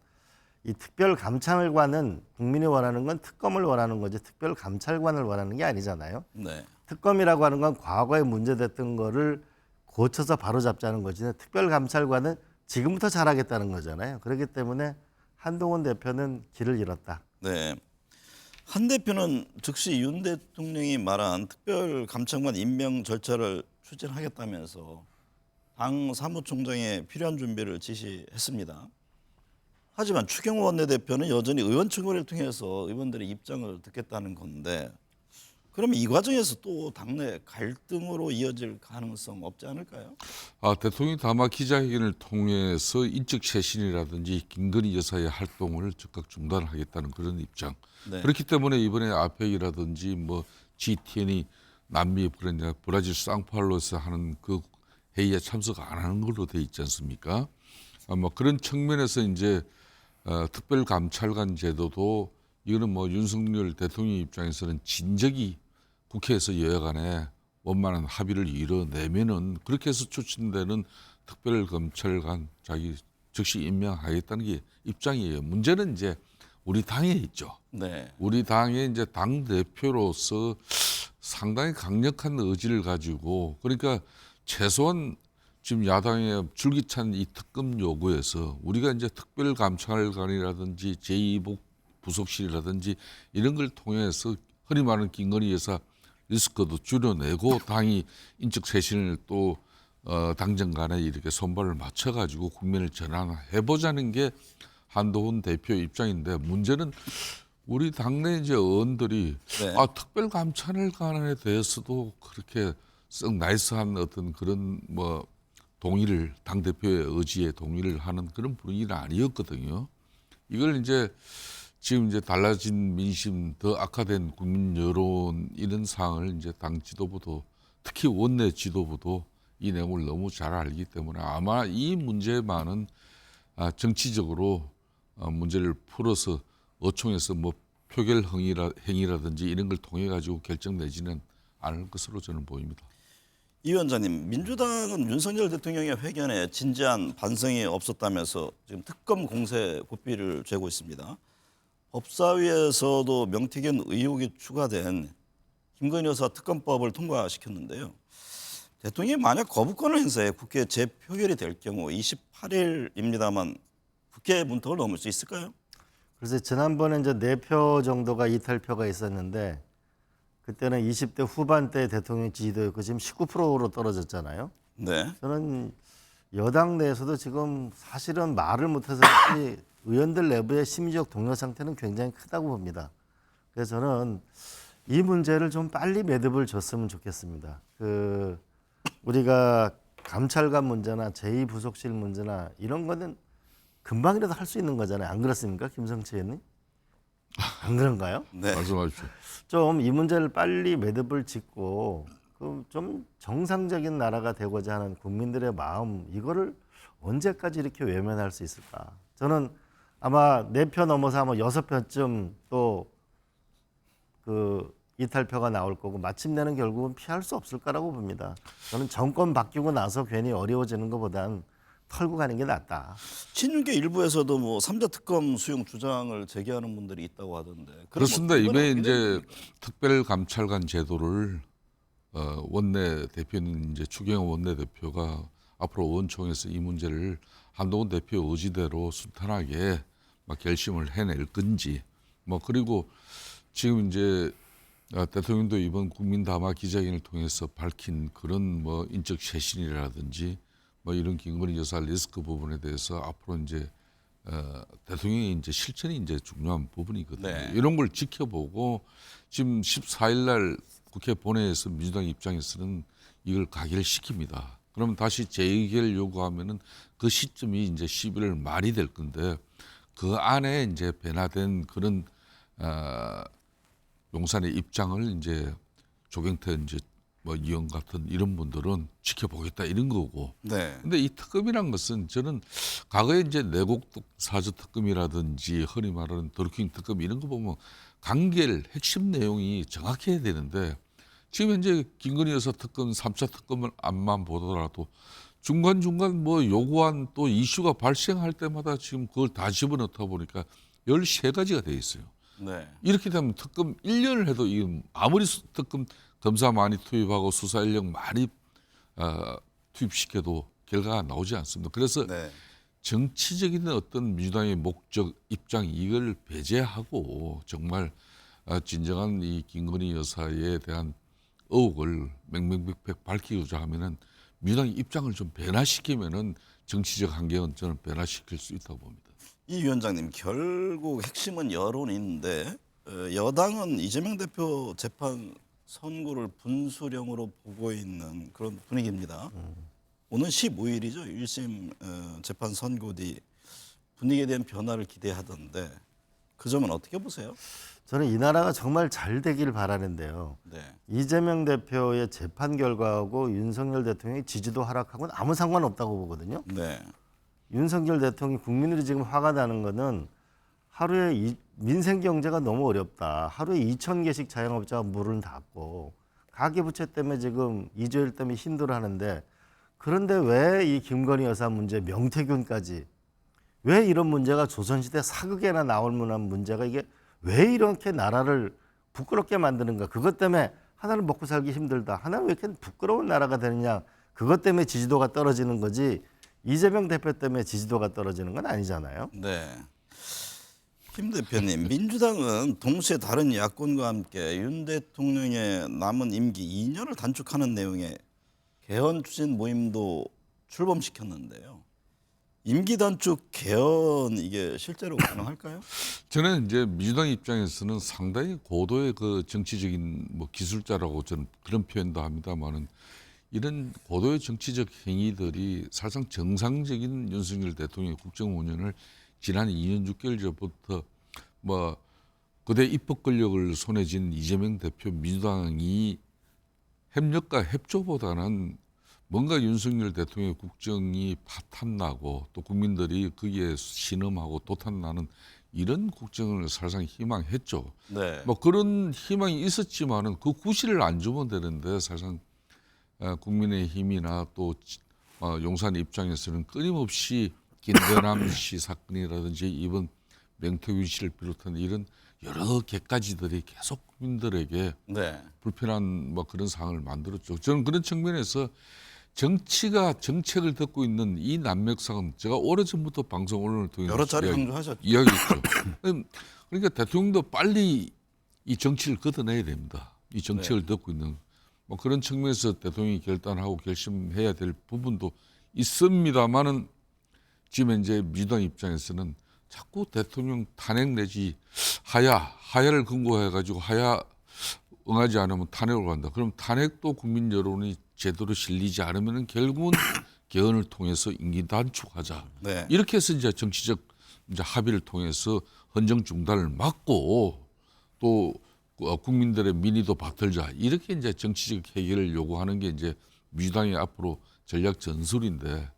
Speaker 6: 이 특별감찰관은 국민이 원하는 건 특검을 원하는 거지 특별감찰관을 원하는 게 아니잖아요.
Speaker 3: 네.
Speaker 6: 특검이라고 하는 건 과거에 문제됐던 거를 고쳐서 바로잡자는 거지 특별감찰관은 지금부터 잘하겠다는 거잖아요. 그렇기 때문에 한동훈 대표는 길을 잃었다.
Speaker 3: 네. 한 대표는 즉시 윤 대통령이 말한 특별감찰관 임명 절차를 추진하겠다면서 당 사무총장에 필요한 준비를 지시했습니다. 하지만 추경호 원내대표는 여전히 의원총회를 통해서 의원들의 입장을 듣겠다는 건데 그러면 이 과정에서 또 당내 갈등으로 이어질 가능성 없지 않을까요?
Speaker 5: 대통령이 담화 기자회견을 통해서 인적쇄신이라든지 김건희 여사의 활동을 즉각 중단하겠다는 그런 입장.
Speaker 3: 네.
Speaker 5: 그렇기 때문에 이번에 아펙이라든지 GTN이 남미 그러냐 브라질 상파울로에서 하는 그 회의에 참석 안 하는 걸로 돼 있지 않습니까? 그런 측면에서 이제 특별감찰관 제도도 이거는 뭐 윤석열 대통령 입장에서는 진작이 국회에서 여야 간에 원만한 합의를 이뤄내면은 그렇게 해서 추천되는 특별검찰관 자기 즉시 임명하겠다는 게 입장이에요. 문제는 이제 우리 당에 있죠.
Speaker 3: 네.
Speaker 5: 우리 당의 이제 당 대표로서 상당히 강력한 의지를 가지고 그러니까 최소한 지금 야당의 줄기찬 이 특검 요구에서 우리가 이제 특별감찰관이라든지 제2부속실이라든지 이런 걸 통해서 흔히 말하는 김건희 여사 리스크도 줄여내고 당이 인적 쇄신을 또 당정 간에 이렇게 손발을 맞춰가지고 국면을 전환해보자는 게 한동훈 대표 입장인데 문제는 우리 당내 이제 의원들이
Speaker 3: 네.
Speaker 5: 특별감찰관에 대해서도 그렇게 썩 나이스한 어떤 그런 뭐 동의를 당 대표의 의지에 동의를 하는 그런 분위기는 아니었거든요. 이걸 이제 지금 이제 달라진 민심, 더 악화된 국민 여론 이런 상황을 이제 당 지도부도 특히 원내 지도부도 이 내용을 너무 잘 알기 때문에 아마 이 문제만은 정치적으로 문제를 풀어서 어총에서 뭐 표결 행위라든지 이런 걸 통해 가지고 결정내지는 않을 것으로 저는 보입니다.
Speaker 3: 이 위원장님, 민주당은 윤석열 대통령의 회견에 진지한 반성이 없었다면서 지금 특검 공세 고삐를 죄고 있습니다. 법사위에서도 명태균 의혹이 추가된 김건희 여사 특검법을 통과시켰는데요. 대통령이 만약 거부권을 행사해 국회 재표결이 될 경우 28일입니다만 국회 문턱을 넘을 수 있을까요?
Speaker 6: 그래서 지난번에 이제 4표 정도가 이탈표가 있었는데 그때는 20대 후반대 대통령 지지도였고 지금 19%로 떨어졌잖아요.
Speaker 3: 네.
Speaker 6: 저는 여당 내에서도 지금 사실은 말을 못해서 그렇지 의원들 내부의 심리적 동요 상태는 굉장히 크다고 봅니다. 그래서 저는 이 문제를 좀 빨리 매듭을 줬으면 좋겠습니다. 우리가 감찰관 문제나 제2부속실 문제나 이런 거는 금방이라도 할 수 있는 거잖아요. 안 그렇습니까, 김성치 의원님? 안 그런가요?
Speaker 3: 네.
Speaker 5: 말씀하십시오.
Speaker 6: 좀 이 문제를 빨리 매듭을 짓고 좀 정상적인 나라가 되고자 하는 국민들의 마음 이거를 언제까지 이렇게 외면할 수 있을까? 저는 아마 4표 넘어서 아마 6표쯤 또 이탈표가 나올 거고 마침내는 결국은 피할 수 없을 거라고 봅니다. 저는 정권 바뀌고 나서 괜히 어려워지는 것보단 털고 가는 게 낫다.
Speaker 3: 친윤계 일부에서도 뭐 3자 특검 수용 주장을 제기하는 분들이 있다고 하던데.
Speaker 5: 그렇습니다.
Speaker 3: 그럼
Speaker 5: 이번에
Speaker 3: 어떻게
Speaker 5: 이제
Speaker 3: 됩니까?
Speaker 5: 특별감찰관 제도를 원내 대표는 이제 추경호 원내 대표가 앞으로 의원총회에서 이 문제를 한동훈 대표 의지대로 순탄하게 막 결심을 해낼 건지 뭐 그리고 지금 이제 대통령도 이번 국민 담화 기자회견을 통해서 밝힌 그런 뭐 인적 쇄신이라든지 뭐 이런 김건희 여사 리스크 부분에 대해서 앞으로 이제 대통령의 이제 실천이 이제 중요한 부분이거든요.
Speaker 3: 네.
Speaker 5: 이런 걸 지켜보고 지금 14일 날 국회 본회의에서 민주당 입장에서는 이걸 가결시킵니다. 그러면 다시 재의결 요구하면은 그 시점이 이제 11월 말이 될 건데 그 안에 이제 변화된 그런 용산의 입장을 이제 조경태 이제 뭐 이영 같은 이런 분들은 지켜보겠다 이런 거고.
Speaker 3: 네.
Speaker 5: 근데 이 특검이란 것은 저는 과거에 이제 내곡 사주 특검이라든지 흔히 말하는 드루킹 특검 이런 거 보면 관계를 핵심 내용이 정확해야 되는데 지금 현재 김건희 여사 특검 3차 특검을 안만 보더라도 중간중간 뭐 요구한 또 이슈가 발생할 때마다 지금 그걸 다 집어넣다 보니까 13가지가 돼 있어요.
Speaker 3: 네.
Speaker 5: 이렇게 되면 특검 1년을 해도 아무리 특검 검사 많이 투입하고 수사 인력 많이 투입시켜도 결과가 나오지 않습니다. 그래서
Speaker 3: 네.
Speaker 5: 정치적인 어떤 민주당의 목적 입장 이걸 배제하고 정말 진정한 이 김건희 여사에 대한 의혹을 맹맹백백 밝히고자 하면은 민주당의 입장을 좀 변화시키면은 정치적 환경은 저는 변화시킬 수 있다고 봅니다.
Speaker 3: 이 위원장님, 결국 핵심은 여론인데 여당은 이재명 대표 재판 선고를 분수령으로 보고 있는 그런 분위기입니다. 오는 15일이죠. 1심 재판 선고 뒤 분위기에 대한 변화를 기대하던데 그 점은 어떻게 보세요?
Speaker 6: 저는 이 나라가 정말 잘 되길 바라는데요.
Speaker 3: 네.
Speaker 6: 이재명 대표의 재판 결과하고 윤석열 대통령의 지지도 하락하고는 아무 상관없다고 보거든요.
Speaker 3: 네.
Speaker 6: 윤석열 대통령이 국민들이 지금 화가 나는 거는 하루에 민생 경제가 너무 어렵다. 하루에 2,000개씩 자영업자가 문을 닫고 가계부채 때문에 지금 이조일 때문에 힘들어하는데 그런데 왜 이 김건희 여사 문제, 명태균까지 왜 이런 문제가 조선시대 사극에나 나올 만한 문제가 이게 왜 이렇게 나라를 부끄럽게 만드는가. 그것 때문에 하나는 먹고 살기 힘들다. 하나는 왜 이렇게 부끄러운 나라가 되느냐. 그것 때문에 지지도가 떨어지는 거지 이재명 대표 때문에 지지도가 떨어지는 건 아니잖아요.
Speaker 3: 네. 김 대표님, 민주당은 동시에 다른 야권과 함께 윤 대통령의 남은 임기 2년을 단축하는 내용의 개헌 추진 모임도 출범시켰는데요. 임기 단축 개헌 이게 실제로 가능할까요?
Speaker 5: 저는 이제 민주당 입장에서는 상당히 고도의 그 정치적인 뭐 기술자라고 저는 그런 표현도 합니다만은 이런 고도의 정치적 행위들이 사실상 정상적인 윤석열 대통령의 국정 운영을 지난 2년 6개월 전부터 뭐 그대 입법 권력을 손에 쥔 이재명 대표 민주당이 협력과 협조보다는 뭔가 윤석열 대통령의 국정이 파탄나고 또 국민들이 거기에 신음하고 도탄나는 이런 국정을 사실상 희망했죠.
Speaker 3: 네.
Speaker 5: 뭐 그런 희망이 있었지만은 그 구실을 안 주면 되는데 사실상 국민의힘이나 또 용산 입장에서는 끊임없이 김대남 씨 사건이라든지 이번 명태균 씨를 비롯한 이런 여러 개까지들이 계속 국민들에게
Speaker 3: 네.
Speaker 5: 불편한 뭐 그런 상황을 만들었죠. 저는 그런 측면에서 정치가 정책을 듣고 있는 이 난맥상은 제가 오래전부터 방송 언론을 통해서
Speaker 3: 여러 차례 강조하셨죠.
Speaker 5: 이야기했죠. 그러니까 대통령도 빨리 이 정치를 걷어내야 됩니다. 이 정책을 듣고 있는 뭐 그런 측면에서 대통령이 결단하고 결심해야 될 부분도 있습니다만은 지금 현재 민주당 입장에서는 자꾸 대통령 탄핵 내지 하야를 근거해 가지고 하야 응하지 않으면 탄핵을 간다. 그럼 탄핵도 국민 여론이 제대로 실리지 않으면 결국은 개헌을 통해서 임기 단축하자.
Speaker 3: 네.
Speaker 5: 이렇게 해서 이제 정치적 이제 합의를 통해서 헌정 중단을 막고 또 국민들의 민의도 받들자. 이렇게 이제 정치적 해결을 요구하는 게 이제 민주당의 앞으로 전략 전술인데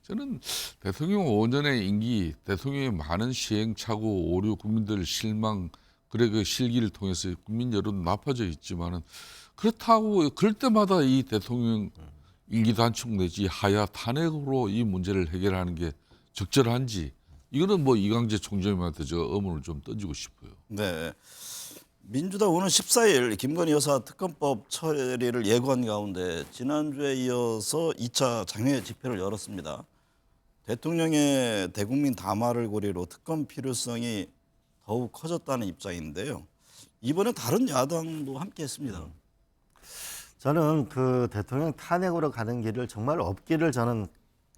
Speaker 5: 저는 대통령 5년의 임기, 대통령의 많은 시행착오, 오류, 국민들 실망, 그래 그 실기를 통해서 국민 여론 나빠져 있지만은 그렇다고 그럴 때마다 이 대통령 임기 단축 내지 하야 탄핵으로 이 문제를 해결하는 게 적절한지 이거는 뭐 이광재 총재님한테 저 의문을 좀 던지고 싶어요.
Speaker 3: 네. 민주당 오는 14일 김건희 여사 특검법 처리를 예고한 가운데 지난주에 이어서 2차 장외 집회를 열었습니다. 대통령의 대국민 담화를 고리로 특검 필요성이 더욱 커졌다는 입장인데요. 이번에 다른 야당도 함께했습니다.
Speaker 6: 저는 그 대통령 탄핵으로 가는 길을 정말 없기를 저는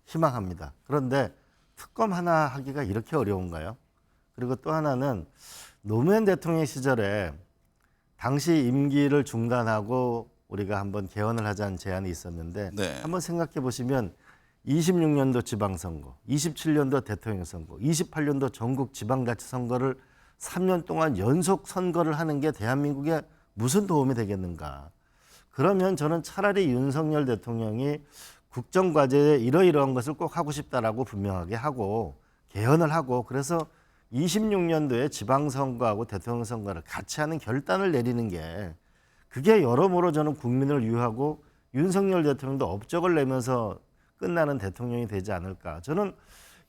Speaker 6: 희망합니다. 그런데 특검 하나 하기가 이렇게 어려운가요? 그리고 또 하나는 노무현 대통령 시절에 당시 임기를 중단하고 우리가 한번 개헌을 하자는 제안이 있었는데
Speaker 3: 네.
Speaker 6: 한번 생각해 보시면 26년도 지방선거, 27년도 대통령 선거, 28년도 전국 지방자치선거를 3년 동안 연속 선거를 하는 게 대한민국에 무슨 도움이 되겠는가. 그러면 저는 차라리 윤석열 대통령이 국정과제에 이러이러한 것을 꼭 하고 싶다라고 분명하게 하고 개헌을 하고 그래서 26년도에 지방선거하고 대통령 선거를 같이 하는 결단을 내리는 게 그게 여러모로 저는 국민을 유하고 윤석열 대통령도 업적을 내면서 끝나는 대통령이 되지 않을까. 저는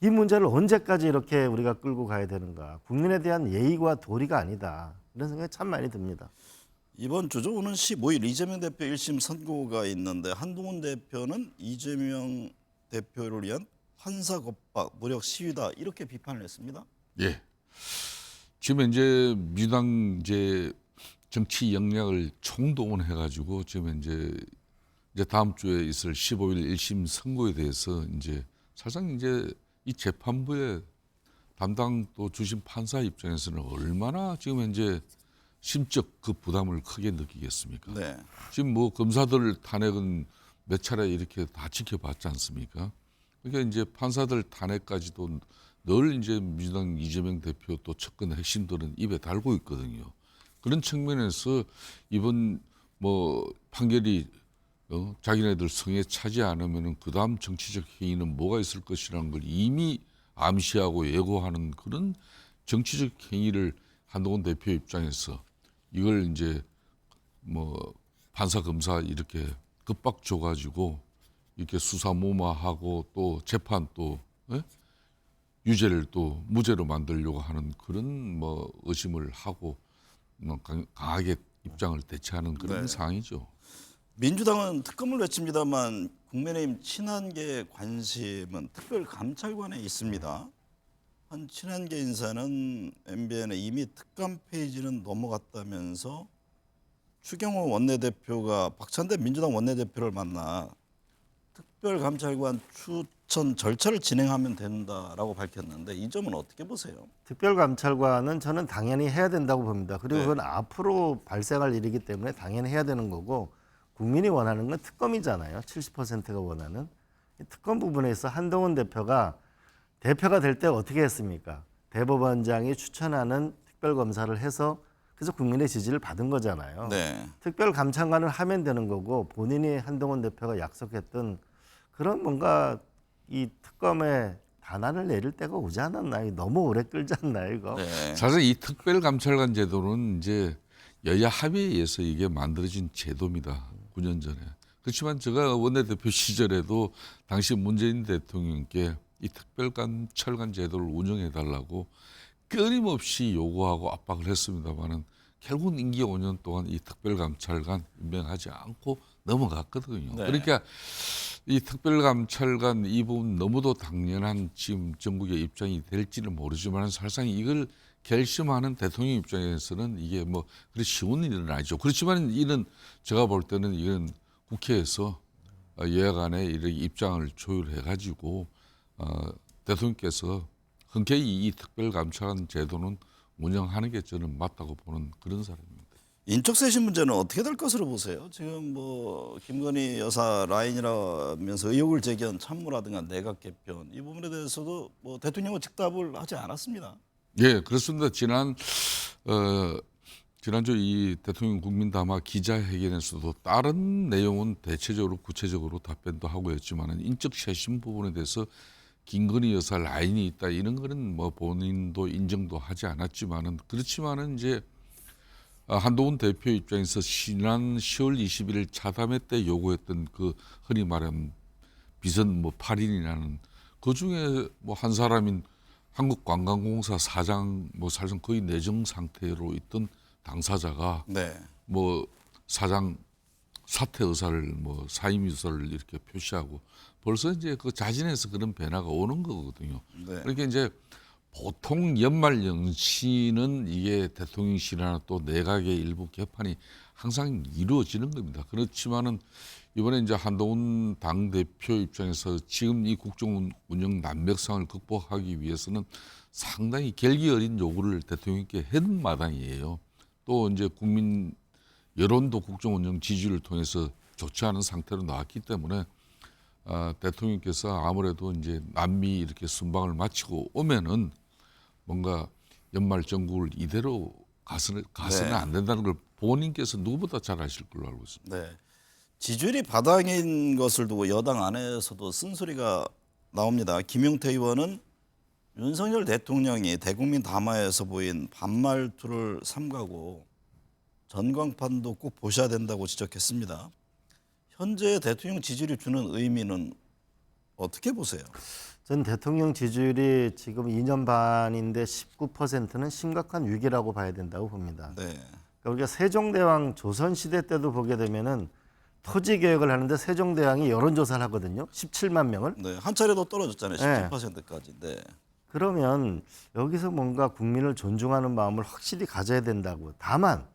Speaker 6: 이 문제를 언제까지 이렇게 우리가 끌고 가야 되는가. 국민에 대한 예의와 도리가 아니다. 이런 생각이 참 많이 듭니다.
Speaker 3: 이번 주죠. 오는 15일 이재명 대표 1심 선고가 있는데 한동훈 대표는 이재명 대표를 위한 판사 겁박, 무력 시위다 이렇게 비판을 했습니다.
Speaker 5: 예. 지금 이제 민주당 이제 정치 역량을 총동원해 가지고 지금 이제 다음 주에 있을 15일 1심 선고에 대해서 이제 사실상 이제 이 재판부의 담당 또 주심 판사 입장에서는 얼마나 지금 현재 심적 그 부담을 크게 느끼겠습니까?
Speaker 3: 네.
Speaker 5: 지금 뭐 검사들 탄핵은 몇 차례 이렇게 다 지켜봤지 않습니까? 그러니까 이제 판사들 탄핵까지도 늘 이제 민주당 이재명 대표 또 측근 핵심들은 입에 달고 있거든요. 그런 측면에서 이번 뭐 판결이 자기네들 성에 차지 않으면은 그다음 정치적 행위는 뭐가 있을 것이라는 걸 이미 암시하고 예고하는 그런 정치적 행위를 한동훈 대표 입장에서 이걸 이제 뭐 판사 검사 이렇게 급박 줘가지고 이렇게 수사 무마하고 또 재판 또 유죄를 또 무죄로 만들려고 하는 그런 뭐 의심을 하고 강하게 입장을 대체하는 그런
Speaker 3: 네.
Speaker 5: 상황이죠.
Speaker 3: 민주당은 특검을 외칩니다만 국민의힘 친한계 관심은 특별감찰관에 있습니다. 한 친한계 인사는 MBN에 이미 특감 페이지는 넘어갔다면서 추경호 원내대표가 박찬대 민주당 원내대표를 만나 특별감찰관 추천 절차를 진행하면 된다라고 밝혔는데 이 점은 어떻게 보세요?
Speaker 6: 특별감찰관은 저는 당연히 해야 된다고 봅니다. 그리고
Speaker 3: 네.
Speaker 6: 그건 앞으로 발생할 일이기 때문에 당연히 해야 되는 거고 국민이 원하는 건 특검이잖아요. 70%가 원하는. 이 특검 부분에 있어 한동훈 대표가 될 때 어떻게 했습니까? 대법원장이 추천하는 특별검사를 해서 그래서 국민의 지지를 받은 거잖아요.
Speaker 3: 네.
Speaker 6: 특별감찰관을 하면 되는 거고 본인이 한동훈 대표가 약속했던 그런 뭔가 이 특검에 단안을 내릴 때가 오지 않았나? 너무 오래 끌지 않나요, 이거?
Speaker 3: 네.
Speaker 5: 사실 이 특별감찰관 제도는 이제 여야 합의에 의해서 이게 만들어진 제도입니다. 9년 전에. 그렇지만 제가 원내대표 시절에도 당시 문재인 대통령께 이 특별감찰관 제도를 운영해달라고 끊임없이 요구하고 압박을 했습니다만은 결국은 임기 5년 동안 이 특별감찰관 임명하지 않고 넘어갔거든요.
Speaker 3: 네.
Speaker 5: 그러니까 이 특별감찰관 이 부분 너무도 당연한 지금 정국의 입장이 될지는 모르지만 사실상 이걸 결심하는 대통령 입장에서는 이게 뭐 그리 쉬운 일은 아니죠. 그렇지만 이는 제가 볼 때는 이건 국회에서 여야 간에 이렇게 입장을 조율해 가지고 대통령께서 흔쾌히 이 특별감찰관 제도는 운영하는 게 저는 맞다고 보는 그런 사람입니다.
Speaker 3: 인적쇄신 문제는 어떻게 될 것으로 보세요? 지금 뭐 김건희 여사 라인이라면서 의혹을 제기한 참모라든가 내각 개편 이 부분에 대해서도 뭐 대통령은 즉답을 하지 않았습니다.
Speaker 5: 예, 그렇습니다. 지난주 이 대통령 국민담화 기자회견에서도 다른 내용은 대체적으로 구체적으로 답변도 하고 했지만은 인적쇄신 부분에 대해서 김건희 여사 라인이 있다 이런 거는 뭐 본인도 인정도 하지 않았지만은 그렇지만은 이제 한동훈 대표 입장에서 지난 10월 21일 차담회 때 요구했던 그 흔히 말하는 비선 뭐 8인이라는 그 중에 뭐 한 사람인 한국관광공사 사장 뭐 사실상 거의 내정 상태로 있던 당사자가
Speaker 3: 네.
Speaker 5: 뭐 사장 사퇴 의사를 뭐 사임 의사를 이렇게 표시하고 벌써 이제 그 자진해서 그런 변화가 오는 거거든요.
Speaker 3: 네.
Speaker 5: 그러니까 이제 보통 연말 연시는 이게 대통령실이나 또 내각의 일부 개판이 항상 이루어지는 겁니다. 그렇지만은 이번에 이제 한동훈 당대표 입장에서 지금 이 국정 운영 난맥상을 극복하기 위해서는 상당히 결기 어린 요구를 대통령께 한 마당이에요. 또 이제 국민 여론도 국정 운영 지지를 통해서 좋지 않은 상태로 나왔기 때문에 대통령께서 아무래도 이제 남미 이렇게 순방을 마치고 오면은 뭔가 연말 정국을 이대로 가서는
Speaker 3: 네.
Speaker 5: 안 된다는 걸 본인께서 누구보다 잘 아실 걸로 알고 있습니다.
Speaker 3: 네. 지지율이 바닥인 것을 두고 여당 안에서도 쓴소리가 나옵니다. 김용태 의원은 윤석열 대통령이 대국민 담화에서 보인 반말투를 삼가고 전광판도 꼭 보셔야 된다고 지적했습니다. 현재 대통령 지지율이 주는 의미는 어떻게 보세요?
Speaker 6: 전 대통령 지지율이 지금 2년 반인데 19%는 심각한 위기라고 봐야 된다고 봅니다.
Speaker 3: 네.
Speaker 6: 그러니까 우리가 세종대왕 조선시대 때도 보게 되면은 토지 개혁을 하는데 세종대왕이 여론조사를 하거든요. 17만 명을.
Speaker 3: 네. 한 차례도 떨어졌잖아요.
Speaker 6: 네.
Speaker 3: 17%까지. 네.
Speaker 6: 그러면 여기서 뭔가 국민을 존중하는 마음을 확실히 가져야 된다고. 다만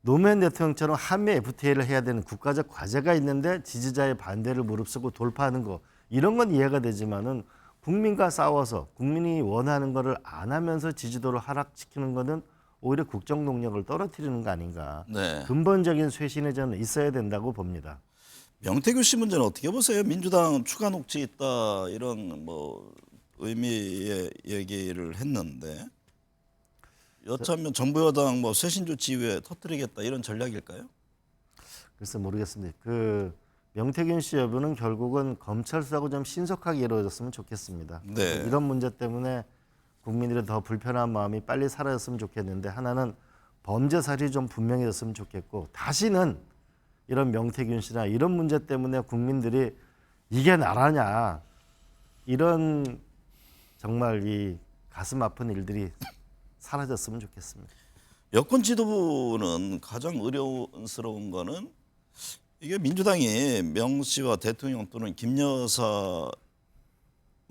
Speaker 6: 노무현 대통령처럼 한미 FTA를 해야 되는 국가적 과제가 있는데 지지자의 반대를 무릅쓰고 돌파하는 거 이런 건 이해가 되지만은 국민과 싸워서 국민이 원하는 거를 안 하면서 지지도를 하락시키는 거는 오히려 국정 동력을 떨어뜨리는 거 아닌가.
Speaker 3: 네.
Speaker 6: 근본적인 쇄신이 저는 있어야 된다고 봅니다.
Speaker 3: 명태균 씨 문제는 어떻게 보세요? 민주당 추가 녹취 있다 이런 뭐 의미의 얘기를 했는데 여차하면 정부 여당 뭐 쇄신 조치 이후에 터뜨리겠다 이런 전략일까요?
Speaker 6: 글쎄 모르겠습니다. 그 명태균 씨 여부는 결국은 검찰 수사가 좀 신속하게 이루어졌으면 좋겠습니다.
Speaker 3: 네.
Speaker 6: 이런 문제 때문에 국민들의 더 불편한 마음이 빨리 사라졌으면 좋겠는데, 하나는 범죄 사실이 좀 분명해졌으면 좋겠고, 다시는 이런 명태균 씨나 이런 문제 때문에 국민들이 이게 나라냐, 이런 정말 이 가슴 아픈 일들이 사라졌으면 좋겠습니다.
Speaker 3: 여권 지도부는 가장 어려운스러운 거는 이게 민주당이 명 씨와 대통령 또는 김 여사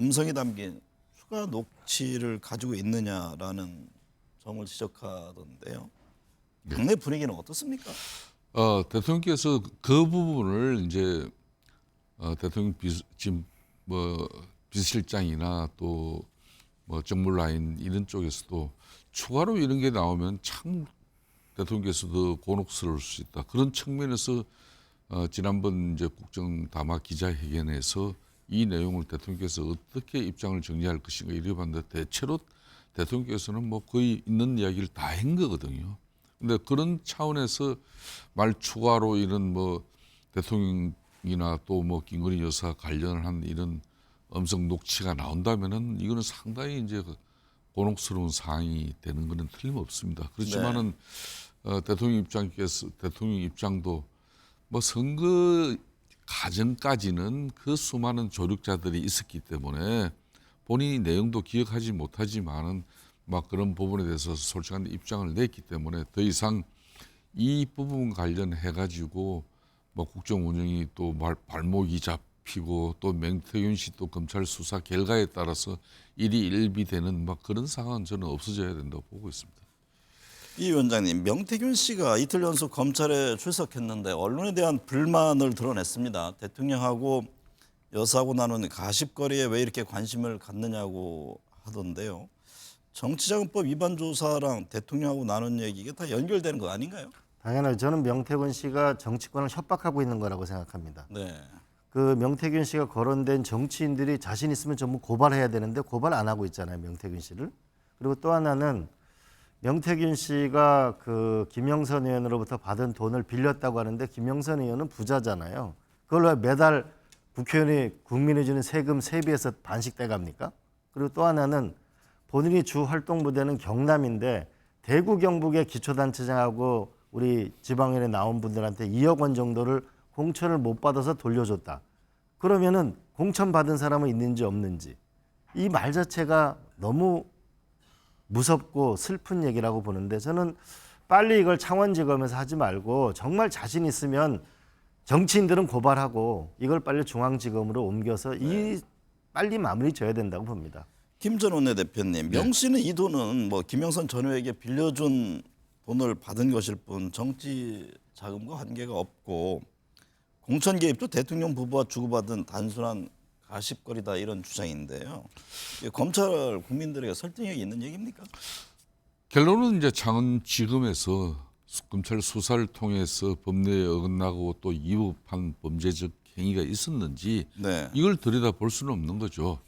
Speaker 3: 음성이 담긴 추가 녹취를 가지고 있느냐라는 점을 지적하던데요. 당내 분위기는 어떻습니까?
Speaker 5: 대통령께서 그 부분을 이제 대통령 지금 뭐 비서실장이나 또 뭐 정물라인 이런 쪽에서도 추가로 이런 게 나오면 참 대통령께서도 곤혹스러울 수 있다. 그런 측면에서 지난번 이제 국정 담화 기자회견에서 이 내용을 대통령께서 어떻게 입장을 정리할 것인가 이래 봤는데, 대체로 대통령께서는 뭐 거의 있는 이야기를 다 한 거거든요. 근데 그런 차원에서 말 추가로 이런 뭐 대통령이나 또 뭐 김건희 여사 관련한 이런 음성 녹취가 나온다면은 이거는 상당히 이제 곤혹스러운 사항이 되는 것은 틀림없습니다. 그렇지만은 대통령 입장도 뭐 선거 가정까지는 그 수많은 조력자들이 있었기 때문에 본인이 내용도 기억하지 못하지만은 막 그런 부분에 대해서 솔직한 입장을 냈기 때문에 더 이상 이 부분 관련해 가지고 뭐 국정 운영이 또 발목이 잡히고 또 명태균 씨 또 검찰 수사 결과에 따라서 일이 일비되는 막 그런 상황은 저는 없어져야 된다고 보고 있습니다.
Speaker 3: 이 위원장님, 명태균 씨가 이틀 연속 검찰에 출석했는데 언론에 대한 불만을 드러냈습니다. 대통령하고 여사하고 나눈 가십거리에 왜 이렇게 관심을 갖느냐고 하던데요. 정치자금법 위반 조사랑 대통령하고 나눈 얘기 이게 다 연결되는 거 아닌가요?
Speaker 6: 당연하죠. 저는 명태균 씨가 정치권을 협박하고 있는 거라고 생각합니다.
Speaker 3: 네.
Speaker 6: 그 명태균 씨가 거론된 정치인들이 자신 있으면 전부 고발해야 되는데 고발 안 하고 있잖아요, 명태균 씨를. 그리고 또 하나는 명태균 씨가 그 김영선 의원으로부터 받은 돈을 빌렸다고 하는데, 김영선 의원은 부자잖아요. 그걸 왜 매달 국회의원이 국민이 주는 세금 세비에서 반씩 떼갑니까? 그리고 또 하나는 본인이 주 활동 부대는 경남인데 대구 경북의 기초단체장하고 우리 지방의원에 나온 분들한테 2억 원 정도를 공천을 못 받아서 돌려줬다. 그러면은 공천 받은 사람은 있는지 없는지, 이 말 자체가 너무 무섭고 슬픈 얘기라고 보는데, 저는 빨리 이걸 창원지검에서 하지 말고 정말 자신 있으면 정치인들은 고발하고 이걸 빨리 중앙지검으로 옮겨서 이 빨리 마무리 져야 된다고 봅니다.
Speaker 3: 김 전 원내대표님, 명 씨는 이 돈은 뭐 김영선 전 의원에게 빌려준 돈을 받은 것일 뿐 정치 자금과 관계가 없고 공천 개입도 대통령 부부와 주고받은 단순한 가십거리다 이런 주장인데요. 이게 검찰 국민들에게 설득력이 있는 얘기입니까?
Speaker 5: 결론은 이제 창원지검에서 검찰 수사를 통해서 법례에 어긋나고 또 위법한 범죄적 행위가 있었는지
Speaker 3: 네.
Speaker 5: 이걸 들여다볼 수는 없는 거죠.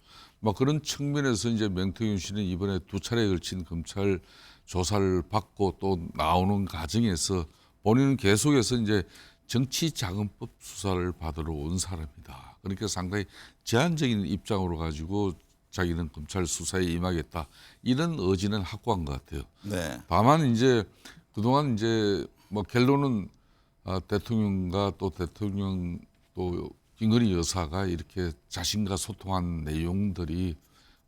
Speaker 5: 막 그런 측면에서 이제 명태균 씨는 이번에 2차례에 걸친 검찰 조사를 받고 또 나오는 과정에서 본인은 계속해서 이제 정치자금법 수사를 받으러 온 사람이다. 그러니까 상당히 제한적인 입장으로 가지고 자기는 검찰 수사에 임하겠다 이런 의지는 확고한 것 같아요.
Speaker 3: 네.
Speaker 5: 다만 이제 그동안 이제 뭐 결론은 대통령과 또 대통령 또 김건희 여사가 이렇게 자신과 소통한 내용들이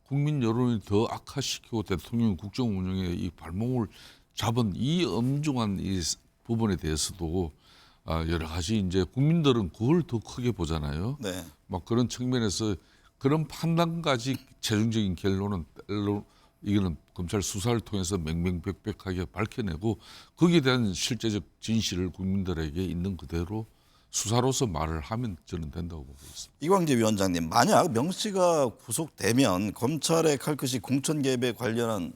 Speaker 5: 국민 여론을 더 악화시키고 대통령 국정 운영에 이 발목을 잡은 이 엄중한 이 부분에 대해서도 여러 가지 이제 국민들은 그걸 더 크게 보잖아요.
Speaker 3: 네.
Speaker 5: 막 그런 측면에서 그런 판단까지 최종적인 결론은 이거는 검찰 수사를 통해서 명명백백하게 밝혀내고 거기에 대한 실제적 진실을 국민들에게 있는 그대로 수사로서 말을 하면 저는 된다고 보고 있습니다.
Speaker 3: 이광재 위원장님, 만약 명 씨가 구속되면 검찰의 칼끝이 공천 개입에 관련한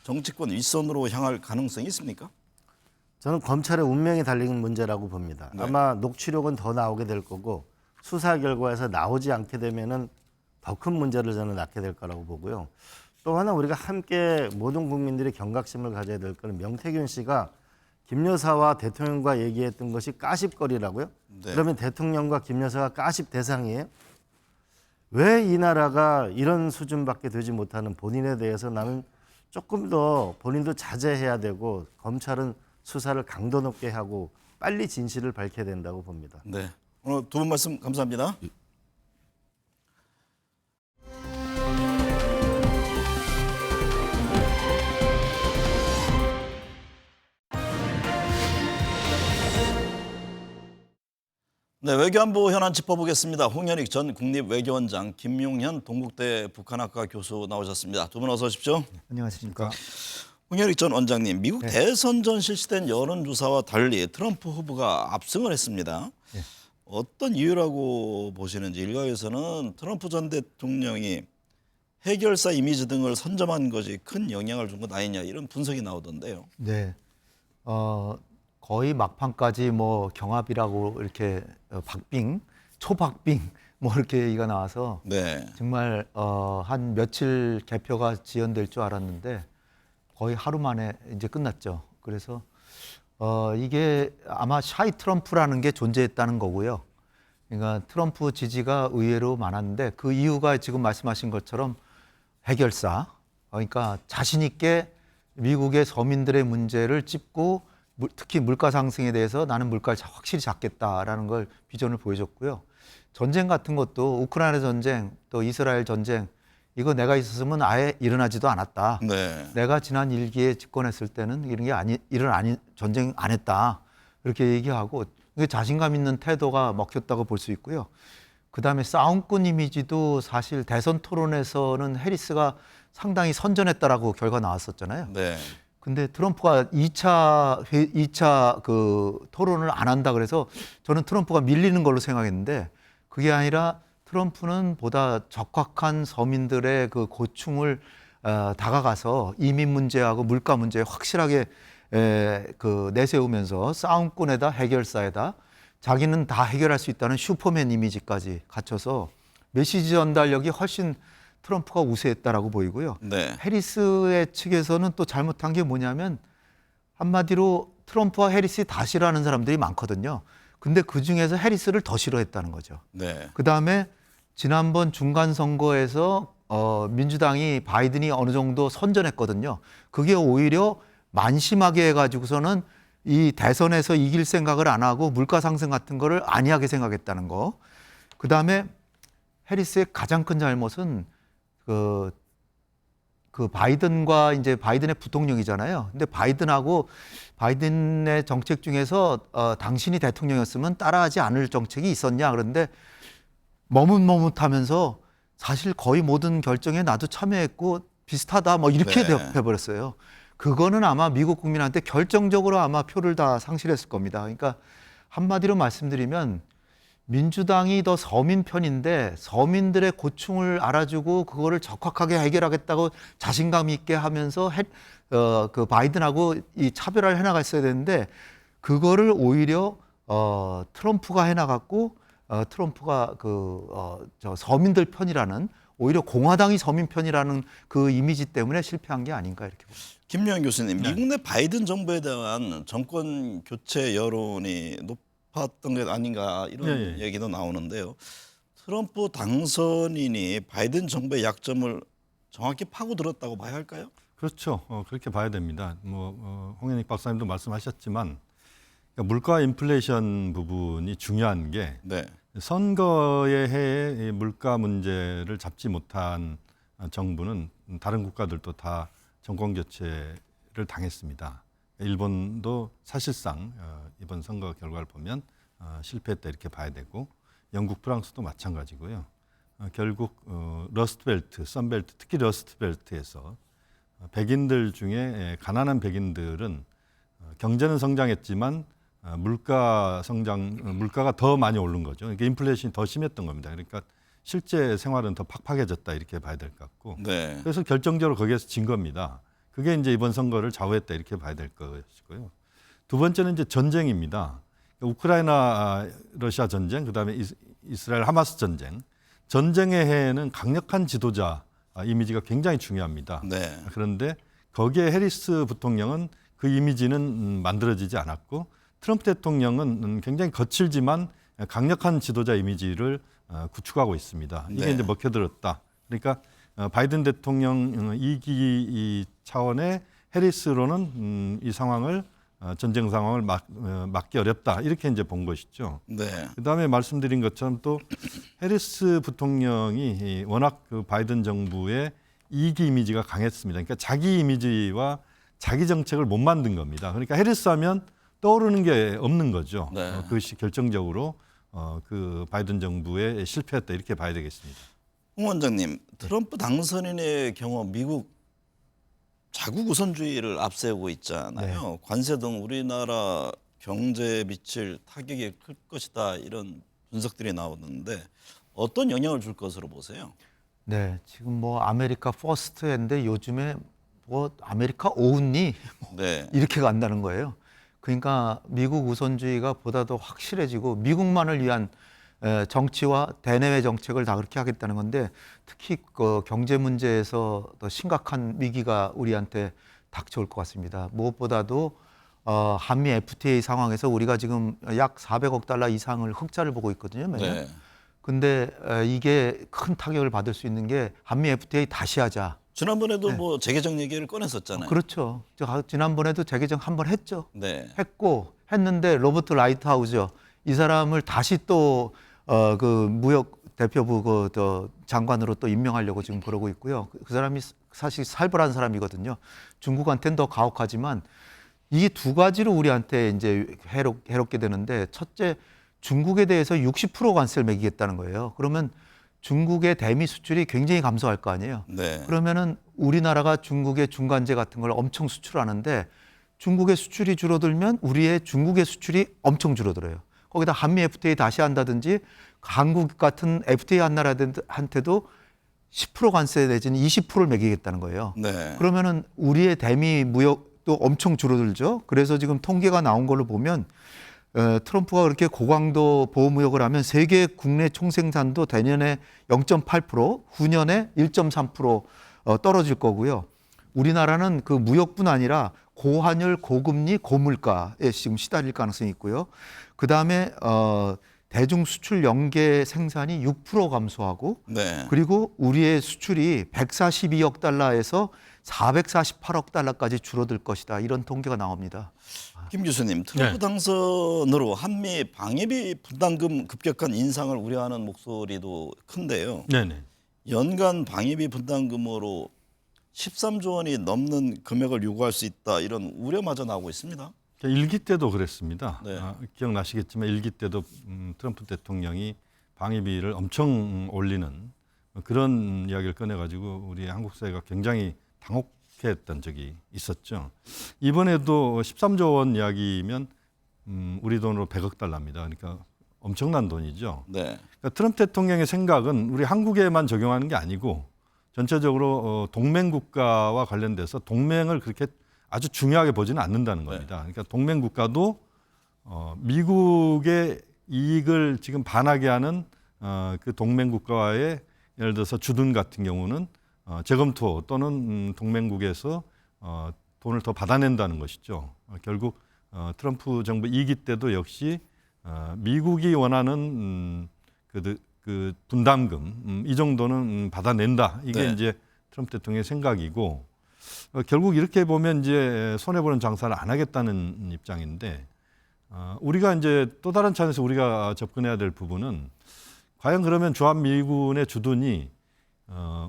Speaker 3: 정치권 윗선으로 향할 가능성이 있습니까?
Speaker 6: 저는 검찰의 운명이 달린 문제라고 봅니다.
Speaker 3: 네.
Speaker 6: 아마 녹취록은 더 나오게 될 거고 수사 결과에서 나오지 않게 되면은 더 큰 문제를 저는 낳게 될 거라고 보고요. 또 하나 우리가 함께 모든 국민들이 경각심을 가져야 될 거는 명태균 씨가 김 여사와 대통령과 얘기했던 것이 까십거리라고요?
Speaker 3: 네.
Speaker 6: 그러면 대통령과 김 여사가 까십 대상이에요? 왜 이 나라가 이런 수준밖에 되지 못하는 본인에 대해서 나는 조금 더 본인도 자제해야 되고 검찰은 수사를 강도 높게 하고 빨리 진실을 밝혀야 된다고 봅니다.
Speaker 3: 네. 오늘 두 분 말씀 감사합니다. 네, 외교안보 현안 짚어보겠습니다. 홍현익 전 국립외교원장, 김용현 동국대 북한학과 교수 나오셨습니다. 두 분 어서 오십시오.
Speaker 7: 안녕하십니까.
Speaker 3: 홍현익 전 원장님, 미국 대선 전 실시된 여론조사와 달리 트럼프 후보가 압승을 했습니다. 어떤 이유라고 보시는지, 일각에서는 트럼프 전 대통령이 해결사 이미지 등을 선점한 것이 큰 영향을 준 것 아니냐, 이런 분석이 나오던데요.
Speaker 7: 네. 거의 막판까지 뭐 경합이라고 이렇게 박빙, 초박빙 뭐 이렇게 얘기가 나와서
Speaker 3: 네.
Speaker 7: 정말 한 며칠 개표가 지연될 줄 알았는데 거의 하루 만에 이제 끝났죠. 그래서 이게 아마 샤이 트럼프라는 게 존재했다는 거고요. 그러니까 트럼프 지지가 의외로 많았는데 그 이유가 지금 말씀하신 것처럼 해결사, 그러니까 자신 있게 미국의 서민들의 문제를 짚고 특히 물가 상승에 대해서 나는 물가를 확실히 잡겠다라는 걸 비전을 보여줬고요. 전쟁 같은 것도 우크라이나 전쟁 또 이스라엘 전쟁 이거 내가 있었으면 아예 일어나지도 않았다.
Speaker 3: 네.
Speaker 7: 내가 지난 1기에 집권했을 때는 이런 게 전쟁 안 했다. 이렇게 얘기하고 이게 자신감 있는 태도가 먹혔다고 볼 수 있고요. 그다음에 싸움꾼 이미지도 사실 대선 토론에서는 해리스가 상당히 선전했다라고 결과 나왔었잖아요.
Speaker 3: 네.
Speaker 7: 근데 트럼프가 2차 그 토론을 안 한다 그래서 저는 트럼프가 밀리는 걸로 생각했는데 그게 아니라 트럼프는 보다 적확한 서민들의 그 고충을 다가가서 이민 문제하고 물가 문제에 확실하게 그 내세우면서 싸움꾼에다 해결사에다 자기는 다 해결할 수 있다는 슈퍼맨 이미지까지 갖춰서 메시지 전달력이 훨씬 트럼프가 우세했다라고 보이고요.
Speaker 3: 네.
Speaker 7: 해리스의 측에서는 또 잘못한 게 뭐냐면 한마디로 트럼프와 해리스 다 싫어하는 사람들이 많거든요. 근데 그 중에서 해리스를 더 싫어했다는 거죠.
Speaker 3: 네.
Speaker 7: 그다음에 지난번 중간 선거에서 민주당이 바이든이 어느 정도 선전했거든요. 그게 오히려 만심하게 해가지고서는 이 대선에서 이길 생각을 안 하고 물가 상승 같은 거를 안이하게 생각했다는 거. 그다음에 해리스의 가장 큰 잘못은 그 바이든과 이제 바이든의 부통령이잖아요. 근데 바이든의 정책 중에서 당신이 대통령이었으면 따라하지 않을 정책이 있었냐 그런데 머뭇머뭇하면서 사실 거의 모든 결정에 나도 참여했고 비슷하다 뭐 이렇게
Speaker 3: 네.
Speaker 7: 돼버렸어요. 그거는 아마 미국 국민한테 결정적으로 아마 표를 다 상실했을 겁니다. 그러니까 한마디로 말씀드리면 민주당이 더 서민 편인데 서민들의 고충을 알아주고 그거를 적확하게 해결하겠다고 자신감 있게 하면서 그 바이든하고 이 차별화를 해나갔어야 되는데 그거를 오히려 트럼프가 해나갔고 트럼프가 저 서민들 편이라는 오히려 공화당이 서민 편이라는 그 이미지 때문에 실패한 게 아닌가 이렇게 봅니다.
Speaker 3: 김용현 교수님, 미국 내 바이든 정부에 대한 정권 교체 여론이 높았던 게 아닌가 이런 얘기도 나오는데요. 트럼프 당선인이 바이든 정부의 약점을 정확히 파고들었다고 봐야 할까요?
Speaker 8: 그렇죠. 그렇게 봐야 됩니다. 홍현익 박사님도 말씀하셨지만 그러니까 물가 인플레이션 부분이 중요한 게
Speaker 3: 네.
Speaker 8: 선거의 해에 물가 문제를 잡지 못한 정부는 다른 국가들도 다 정권 교체를 당했습니다. 일본도 사실상 이번 선거 결과를 보면 실패했다 이렇게 봐야 되고 영국, 프랑스도 마찬가지고요. 결국 러스트벨트, 선벨트, 특히 러스트벨트에서 백인들 중에 가난한 백인들은 경제는 성장했지만 물가가 더 많이 오른 거죠. 그러니까 인플레이션이 더 심했던 겁니다. 그러니까 실제 생활은 더 팍팍해졌다 이렇게 봐야 될 것 같고.
Speaker 3: 네.
Speaker 8: 그래서 결정적으로 거기에서 진 겁니다. 그게 이제 이번 선거를 좌우했다 이렇게 봐야 될 것이고요. 두 번째는 이제 전쟁입니다. 우크라이나 러시아 전쟁, 그다음에 이스라엘 하마스 전쟁. 전쟁의 해에는 강력한 지도자 이미지가 굉장히 중요합니다.
Speaker 3: 네.
Speaker 8: 그런데 거기에 해리스 부통령은 그 이미지는 만들어지지 않았고 트럼프 대통령은 굉장히 거칠지만 강력한 지도자 이미지를 구축하고 있습니다. 이게
Speaker 3: 네.
Speaker 8: 이제 먹혀들었다. 그러니까 바이든 대통령 2기 차원의 해리스로는 이 상황을 전쟁 상황을 막기 어렵다. 이렇게 이제 본 것이죠.
Speaker 3: 네.
Speaker 8: 그다음에 말씀드린 것처럼 또 해리스 부통령이 워낙 그 바이든 정부의 2기 이미지가 강했습니다. 그러니까 자기 이미지와 자기 정책을 못 만든 겁니다. 그러니까 해리스 하면 떠오르는 게 없는 거죠.
Speaker 3: 네.
Speaker 8: 그것이 결정적으로 그 바이든 정부의 실패였다 이렇게 봐야 되겠습니다.
Speaker 3: 홍 원장님, 트럼프 당선인의 경우 미국 자국 우선주의를 앞세우고 있잖아요. 관세 등 우리나라 경제에 미칠 타격이 클 것이다 이런 분석들이 나오는데 어떤 영향을 줄 것으로 보세요?
Speaker 7: 네, 지금 뭐 아메리카 퍼스트인데 요즘에 뭐 아메리카 온리
Speaker 3: 네.
Speaker 7: 이렇게 간다는 거예요. 그러니까 미국 우선주의가 보다 더 확실해지고 미국만을 위한 정치와 대내외 정책을 다 그렇게 하겠다는 건데 특히 그 경제 문제에서 더 심각한 위기가 우리한테 닥쳐올 것 같습니다. 무엇보다도 한미 FTA 상황에서 우리가 지금 약 400억 달러 이상을 흑자를 보고 있거든요, 매년.
Speaker 3: 네.
Speaker 7: 근데 이게 큰 타격을 받을 수 있는 게 한미 FTA 다시 하자.
Speaker 3: 지난번에도
Speaker 7: 네.
Speaker 3: 뭐 재개정 얘기를 꺼냈었잖아요.
Speaker 7: 그렇죠. 지난번에도 재개정 한 번 했죠.
Speaker 3: 네.
Speaker 7: 했는데 로버트 라이트하우저 이 사람을 다시 또 그 무역 대표부 그 장관으로 또 임명하려고 지금 그러고 있고요. 그 사람이 사실 살벌한 사람이거든요. 중국한테는 더 가혹하지만 이 두 가지로 우리한테 이제 해롭게 되는데 첫째 중국에 대해서 60% 관세를 매기겠다는 거예요. 그러면 중국의 대미 수출이 굉장히 감소할 거 아니에요.
Speaker 3: 네.
Speaker 7: 그러면은 우리나라가 중국의 중간재 같은 걸 엄청 수출하는데 중국의 수출이 줄어들면 우리의 중국의 수출이 엄청 줄어들어요. 거기다 한미 FTA 다시 한다든지 한국 같은 FTA 한 나라한테도 10% 관세 내지는 20%를 매기겠다는 거예요.
Speaker 3: 네.
Speaker 7: 그러면은 우리의 대미 무역도 엄청 줄어들죠. 그래서 지금 통계가 나온 걸로 보면 트럼프가 그렇게 고강도 보호무역을 하면 세계 국내 총생산도 내년에 0.8%, 후년에 1.3% 떨어질 거고요. 우리나라는 그 무역뿐 아니라 고환율, 고금리, 고물가에 지금 시달릴 가능성이 있고요. 그 다음에 대중 수출 연계 생산이 6% 감소하고
Speaker 3: 네.
Speaker 7: 그리고 우리의 수출이 142억 달러에서 448억 달러까지 줄어들 것이다. 이런 통계가 나옵니다.
Speaker 3: 김 교수님, 트럼프
Speaker 8: 네.
Speaker 3: 당선으로 한미 방위비 분담금 급격한 인상을 우려하는 목소리도 큰데요.
Speaker 8: 네네.
Speaker 3: 연간 방위비 분담금으로 13조 원이 넘는 금액을 요구할 수 있다 이런 우려마저 나오고 있습니다.
Speaker 8: 1기 때도 그랬습니다.
Speaker 3: 네.
Speaker 8: 기억나시겠지만 1기 때도 트럼프 대통령이 방위비를 엄청 올리는 그런 이야기를 꺼내가지고 우리 한국 사회가 굉장히 당혹했던 적이 있었죠. 이번에도 13조 원 이야기면 우리 돈으로 100억 달러입니다. 그러니까 엄청난 돈이죠.
Speaker 3: 네.
Speaker 8: 그러니까 트럼프 대통령의 생각은 우리 한국에만 적용하는 게 아니고 전체적으로 동맹 국가와 관련돼서 동맹을 그렇게 아주 중요하게 보지는 않는다는 겁니다. 그러니까 동맹 국가도 미국의 이익을 지금 반하게 하는 그 동맹 국가와의 예를 들어서 주둔 같은 경우는 재검토 또는 동맹국에서 돈을 더 받아낸다는 것이죠. 결국 트럼프 정부 2기 때도 역시 미국이 원하는 그 분담금 이 정도는 받아낸다. 이게
Speaker 3: 네.
Speaker 8: 이제 트럼프 대통령의 생각이고 결국 이렇게 보면 이제 손해 보는 장사를 안 하겠다는 입장인데 우리가 이제 또 다른 차원에서 우리가 접근해야 될 부분은 과연 그러면 주한미군의 주둔이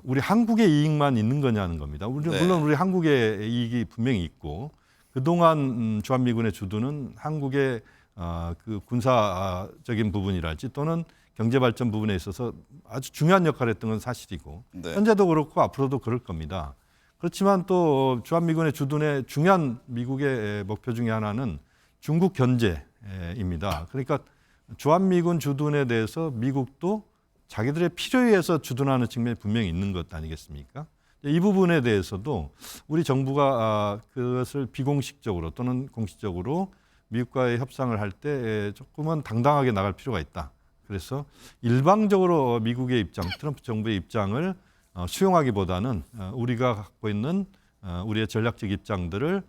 Speaker 8: 우리 한국의 이익만 있는 거냐는 겁니다.
Speaker 3: 네.
Speaker 8: 물론 우리 한국의 이익이 분명히 있고 그동안 주한미군의 주둔은 한국의 그 군사적인 부분이랄지 또는 경제발전 부분에 있어서 아주 중요한 역할을 했던 건 사실이고
Speaker 3: 네.
Speaker 8: 현재도 그렇고 앞으로도 그럴 겁니다. 그렇지만 또 주한미군의 주둔의 중요한 미국의 목표 중에 하나는 중국 견제입니다. 그러니까 주한미군 주둔에 대해서 미국도 자기들의 필요에 의해서 주둔하는 측면이 분명히 있는 것 아니겠습니까? 이 부분에 대해서도 우리 정부가 그것을 비공식적으로 또는 공식적으로 미국과의 협상을 할 때 조금은 당당하게 나갈 필요가 있다. 그래서 일방적으로 미국의 입장, 트럼프 정부의 입장을 수용하기보다는 우리가 갖고 있는 우리의 전략적 입장들을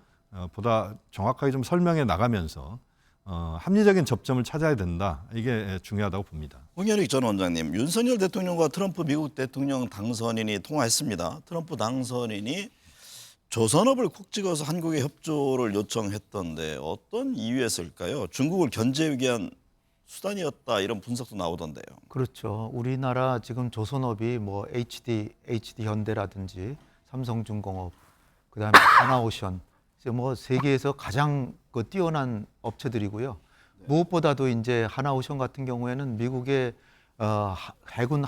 Speaker 8: 보다 정확하게 좀 설명해 나가면서 합리적인 접점을 찾아야 된다. 이게 중요하다고 봅니다.
Speaker 3: 홍현익 전 원장님, 윤석열 대통령과 트럼프 미국 대통령 당선인이 통화했습니다. 트럼프 당선인이 조선업을 콕 찍어서 한국의 협조를 요청했던데 어떤 이유였을까요? 중국을 견제하기 위한 수단이었다 이런 분석도 나오던데요.
Speaker 7: 그렇죠. 우리나라 지금 조선업이 뭐 HD 현대라든지 삼성중공업, 그다음에 하나오션, 이제 뭐 세계에서 가장 뛰어난 업체들이고요. 무엇보다도 이제 하나오션 같은 경우에는 미국의 해군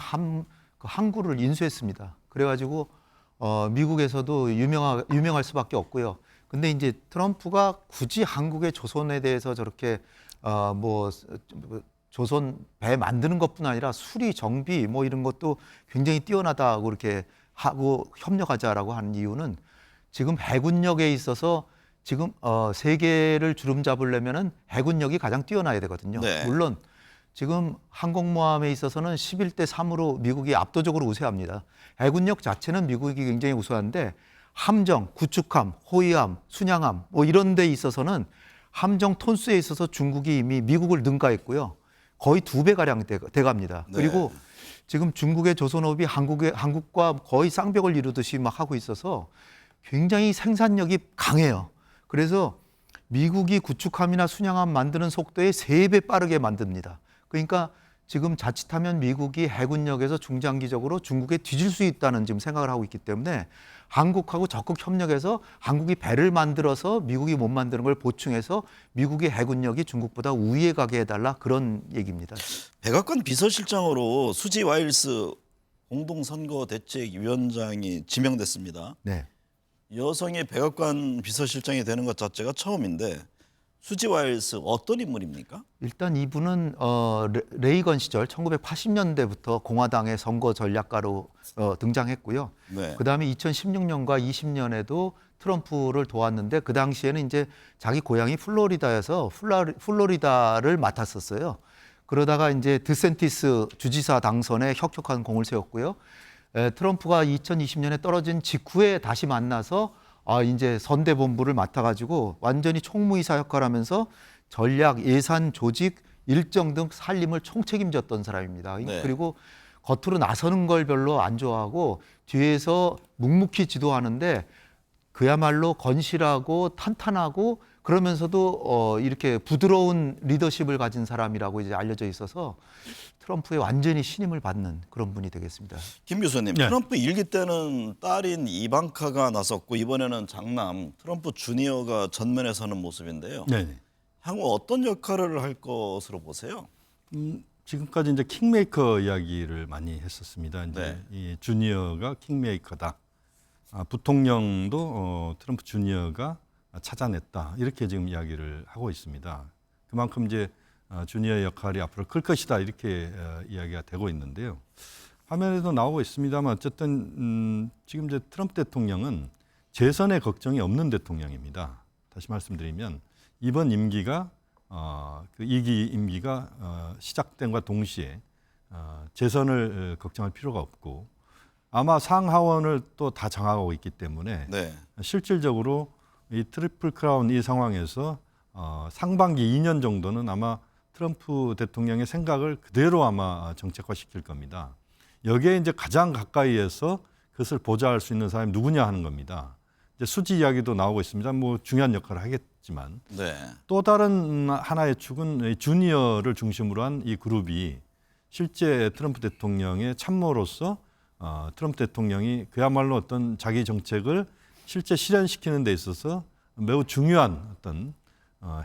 Speaker 7: 항구를 인수했습니다. 그래가지고 미국에서도 유명할 수밖에 없고요. 근데 이제 트럼프가 굳이 한국의 조선에 대해서 저렇게 뭐 조선 배 만드는 것뿐 아니라 수리 정비 뭐 이런 것도 굉장히 뛰어나다고 이렇게 하고 협력하자라고 하는 이유는 지금 해군력에 있어서 지금 세계를 주름 잡으려면은 해군력이 가장 뛰어나야 되거든요.
Speaker 3: 네.
Speaker 7: 물론 지금 항공모함에 있어서는 11대 3으로 미국이 압도적으로 우세합니다. 해군력 자체는 미국이 굉장히 우세한데 함정, 구축함, 호위함, 순양함 뭐 이런 데 있어서는 함정 톤수에 있어서 중국이 이미 미국을 능가했고요. 거의 2배가량 돼갑니다.
Speaker 3: 네.
Speaker 7: 그리고 지금 중국의 조선업이 한국과 거의 쌍벽을 이루듯이 막 하고 있어서 굉장히 생산력이 강해요. 그래서 미국이 구축함이나 순양함 만드는 속도에 3배 빠르게 만듭니다. 그러니까 지금 자칫하면 미국이 해군력에서 중장기적으로 중국에 뒤질 수 있다는 지금 생각을 하고 있기 때문에 한국하고 적극 협력해서 한국이 배를 만들어서 미국이 못 만드는 걸 보충해서 미국의 해군력이 중국보다 우위에 가게 해달라 그런 얘기입니다.
Speaker 3: 백악관 비서실장으로 수지 와일스 공동선거대책위원장이 지명됐습니다.
Speaker 7: 네.
Speaker 3: 여성이 백악관 비서실장이 되는 것 자체가 처음인데 수지 와일스 어떤 인물입니까?
Speaker 7: 일단 이분은 레이건 시절 1980년대부터 공화당의 선거 전략가로 등장했고요.
Speaker 3: 네.
Speaker 7: 그다음에 2016년과 20년에도 트럼프를 도왔는데 그 당시에는 이제 자기 고향이 플로리다여서 플로리다를 맡았었어요. 그러다가 이제 드센티스 주지사 당선에 혁혁한 공을 세웠고요. 트럼프가 2020년에 떨어진 직후에 다시 만나서 이제 선대본부를 맡아가지고 완전히 총무이사 역할을 하면서 전략, 예산, 조직, 일정 등 살림을 총책임졌던 사람입니다.
Speaker 3: 네.
Speaker 7: 그리고 겉으로 나서는 걸 별로 안 좋아하고 뒤에서 묵묵히 지도하는데 그야말로 건실하고 탄탄하고 그러면서도 이렇게 부드러운 리더십을 가진 사람이라고 이제 알려져 있어서 트럼프의 완전히 신임을 받는 그런 분이 되겠습니다.
Speaker 3: 김 교수님,
Speaker 8: 네.
Speaker 3: 트럼프 일기 때는 딸인 이방카가 나섰고 이번에는 장남 트럼프 주니어가 전면에 서는 모습인데요.
Speaker 8: 네.
Speaker 3: 향후 어떤 역할을 할 것으로 보세요?
Speaker 8: 지금까지 이제 킹메이커 이야기를 많이 했었습니다. 이제
Speaker 3: 네.
Speaker 8: 이 주니어가 킹메이커다. 부통령도 트럼프 주니어가 찾아냈다. 이렇게 지금 이야기를 하고 있습니다. 그만큼 이제 주니어의 역할이 앞으로 클 것이다. 이렇게 이야기가 되고 있는데요. 화면에도 나오고 있습니다만 어쨌든 지금 이제 트럼프 대통령은 재선에 걱정이 없는 대통령입니다. 다시 말씀드리면 이번 임기가 그 2기 임기가 시작된과 동시에 재선을 걱정할 필요가 없고 아마 상하원을 또 다 장악하고 있기 때문에
Speaker 3: 네.
Speaker 8: 실질적으로 이 트리플 크라운 이 상황에서 상반기 2년 정도는 아마 트럼프 대통령의 생각을 그대로 아마 정책화시킬 겁니다. 여기에 이제 가장 가까이에서 그것을 보좌할 수 있는 사람이 누구냐 하는 겁니다. 이제 수지 이야기도 나오고 있습니다. 뭐 중요한 역할을 하겠지만
Speaker 3: 네.
Speaker 8: 또 다른 하나의 축은 주니어를 중심으로 한 이 그룹이 실제 트럼프 대통령의 참모로서 트럼프 대통령이 그야말로 어떤 자기 정책을 실제 실현시키는 데 있어서 매우 중요한 어떤